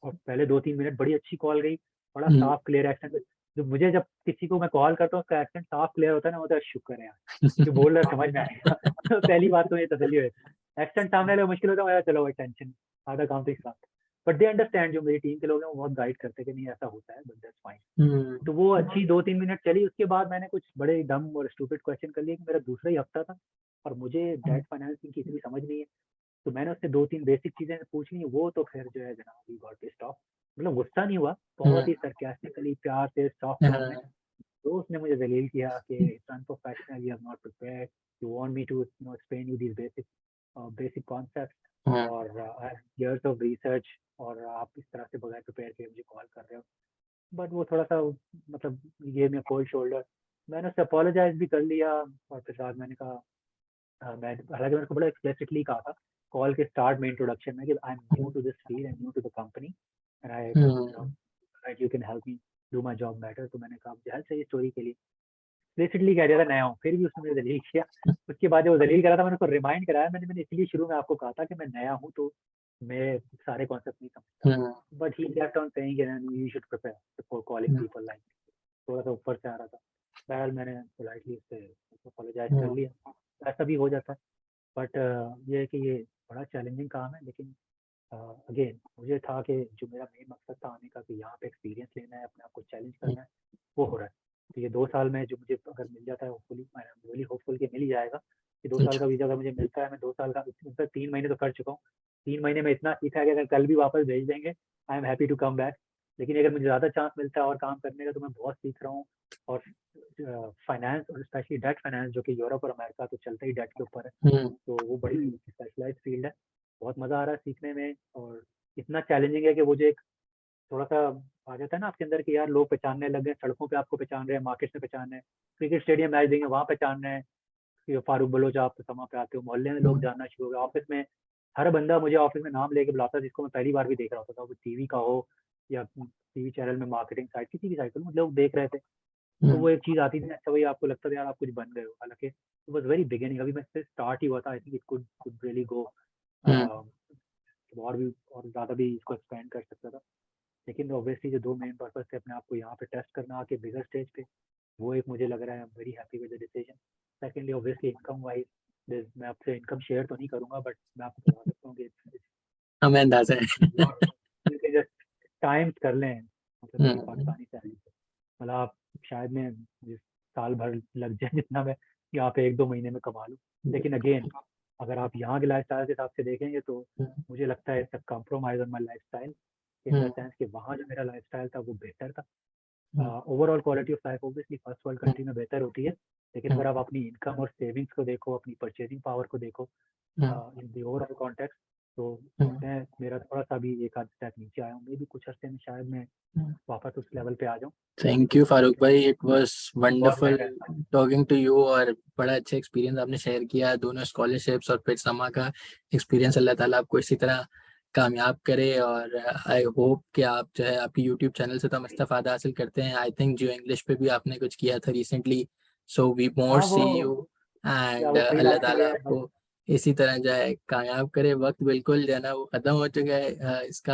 और पहले 2-3 मिनट बड़ी अच्छी कॉल गई, बड़ा हम्म। साफ क्लियर एक्सेंट। जो मुझे जब किसी को मैं कॉल करता हूँ उसका एक्सेंट साफ क्लियर होता है ना, मतलब शुक्र है यार, जो बोल रहा है समझ में आएगा। तो पहली बात तो ये तसल्ली है। एक्सेंट सामने वाले को मुश्किल होता है, चलो भाई टेंशन, आधा काम तो साथ। बट दे अंडरस्टैंड, जो मेरी टीम के लोग हैं वो बहुत गाइड करते हैं कि नहीं ऐसा होता है, बट दैट्स फाइन। हम्म। तो वो अच्छी 2-3 मिनट चली, उसके बाद मैंने कुछ बड़े डम और स्टूपिड क्वेश्चन कर लिए कि मेरा दूसरा ही हफ्ता था और मुझे डेट फाइनेंसिंग की इतनी समझ नहीं है। तो मैंने उससे 2-3 बेसिक चीजें पूछ ली, वो तो फिर जो है जनाब वी गॉट पिस्ड ऑफ। मतलब गुस्सा नहीं हुआ, बहुत ही सरकास्टिकली प्यार से सॉफ्ट टोन में। हाँ। तो उसने मुझे दलील किया कि it's unprofessional, you have not prepared, you want me to explain you this basic concept, हाँ। और इयर्स ऑफ रिसर्च, और आप इस तरह से बगैर प्रिपेयर किए मुझे कॉल कर रहे हो। बट वो थोड़ा सा मतलब ये मैं कोल्ड शोल्डर, मैंने उससे अपोलोजाइज भी कर लिया। और फिर बाद मैंने कहा मैं, हालांकि मैंने उसको बड़ा एक्सप्लिसिटली कहा था कॉल के स्टार्ट में इंट्रोडक्शन में कि I am new to this field and new to the company, and I that you can help me do my job better. तो मैंने कहा मुझे हेल्प चाहिए स्टोरी के लिए, एक्सप्लिसिटली कह दिया था नया हूँ, फिर भी उसने मुझे दलील किया। उसके बाद जब वो दलील करा था मैंने उसको रिमाइंड कराया, मैंने इसलिए शुरू में आपको कहा था कि मैं नया हूँ तो मैं सारे कॉन्सेप्ट नहीं समझता। But he kept on saying you should prepare before calling people like. थोड़ा सा ऊपर से आ रहा था, बहरहाल मैंने पोलाइटली उससे अपोलोजाइज कर लिया, ऐसा भी हो जाता है। बट ये है कि ये बड़ा चैलेंजिंग काम है, लेकिन अगेन मुझे था कि जो मेरा मेन मकसद था आने का, कि यहाँ पे एक्सपीरियंस लेना है, अपने आप को चैलेंज करना है, वो हो रहा है। तो ये 2 साल में जो मुझे अगर मिल जाता है, होपफुली मैं रियली होपफुल कि मिल ही जाएगा, कि 2 साल का वीजा अगर मुझे मिलता है, मैं 2 साल का, उनका 3 महीने तो कर चुका हूँ। 3 महीने में इतना सीखा है कि अगर कल भी वापस भेज देंगे I am happy to come back. लेकिन अगर मुझे ज़्यादा चांस मिलता है और काम करने का, तो मैं बहुत सीख रहा हूँ। और फाइनेंस और स्पेशली डेट फाइनेंस, जो कि यूरोप और अमेरिका तो चलता ही डेट के ऊपर है, तो वो बड़ी स्पेशलाइज फील्ड है। बहुत मज़ा आ रहा है सीखने में, और इतना चैलेंजिंग है कि वो जो एक थोड़ा सा आ जाता है ना आपके अंदर कि यार लोग पहचानने लग गए, सड़कों पे आपको पहचान रहे हैं, मार्केट में पहचान रहे हैं, क्रिकेट स्टेडियम मैच देंगे वहाँ पहचान रहे हैं कि फारूक बलोच आप तो समा पे आते हो, मोहल्ले में लोग जानना शुरू हो गए, ऑफिस में हर बंदा मुझे ऑफिस में नाम लेके बुलाता है, जिसको मैं पहली बार भी देख रहा होता था, वो टीवी का हो या टीवी चैनल में मार्केटिंग साइट किसी भी साइट पर लोग देख रहे थे। तो वो एक चीज़ आती थी, अच्छा भाई आपको लगता था यार आप कुछ बन गए हो, हालांकि इट वाज वेरी बिगिनिंग, अभी मैं से स्टार्ट ही हुआ था। I think it could really go और भी और ज़्यादा भी इसको एक्सपेंड कर सकता था। लेकिन ऑब्वियसली जो 2 मेन पर्पस थे, अपने आप को यहाँ पे टेस्ट करना आके बिगर स्टेज पे, वो एक मुझे लग रहा है, I am very happy with the decision. Secondly obviously income wise, मैं आपसे इनकम शेयर तो नहीं करूंगा, बट मैं आपको बता सकता हूँ कि हमें अंदाजा है। जस्ट टाइम्स कर लें, मतलब मेरी हम्म। पाकिस्तानी सैलरी से, मतलब आप शायद मैं जिस साल भर लग जाए जितना मैं यहाँ पे 1-2 महीने में कमा लूँ। लेकिन अगेन अगर आप यहाँ के लाइफ स्टाइल के हिसाब से देखेंगे, तो मुझे लगता है it's compromise on my life style, in the sense कि वहाँ जो मेरा लाइफ स्टाइल था वो बेहतर था। Overall quality of life obviously first world country में बेहतर होती है, लेकिन अगर आप अपनी इनकम और सेविंग्स को देखो, अपनी परचेजिंग पावर को देखो इन द ओवरऑल कॉन्टेक्स्ट, तो मैं मेरा थोड़ा सा भी एक आध स्टेप नीचे आया हूँ, मे भी कुछ हफ्ते में शायद मैं वापस उस लेवल पे आ जाऊँ। थैंक यू फारूक भाई, इट वाज बहुत वंडरफुल मेहनत है। टॉकिंग टू यू, और बड़ा अच्छा एक्सपीरियंस आपने शेयर किया, दोनों स्कॉलरशिप्स और फिर समा का एक्सपीरियंस। अल्लाह ताला आपको इसी तरह कामयाब करे, और आई होप कि आप जो है आपकी यूट्यूब चैनल से तो हम इस्तेफादा हासिल करते हैं। आई थिंक जियो इंग्लिश पे भी आपने कुछ किया था रिसेंटली, सो वी मोर हाँ सी वो यू, या एंड वो अल्लाह फ्रीलांसिंग ताला है। आपको इसी तरह जो है कामयाब करे। वक्त बिल्कुल जो है ना वो खत्म हो चुका है इसका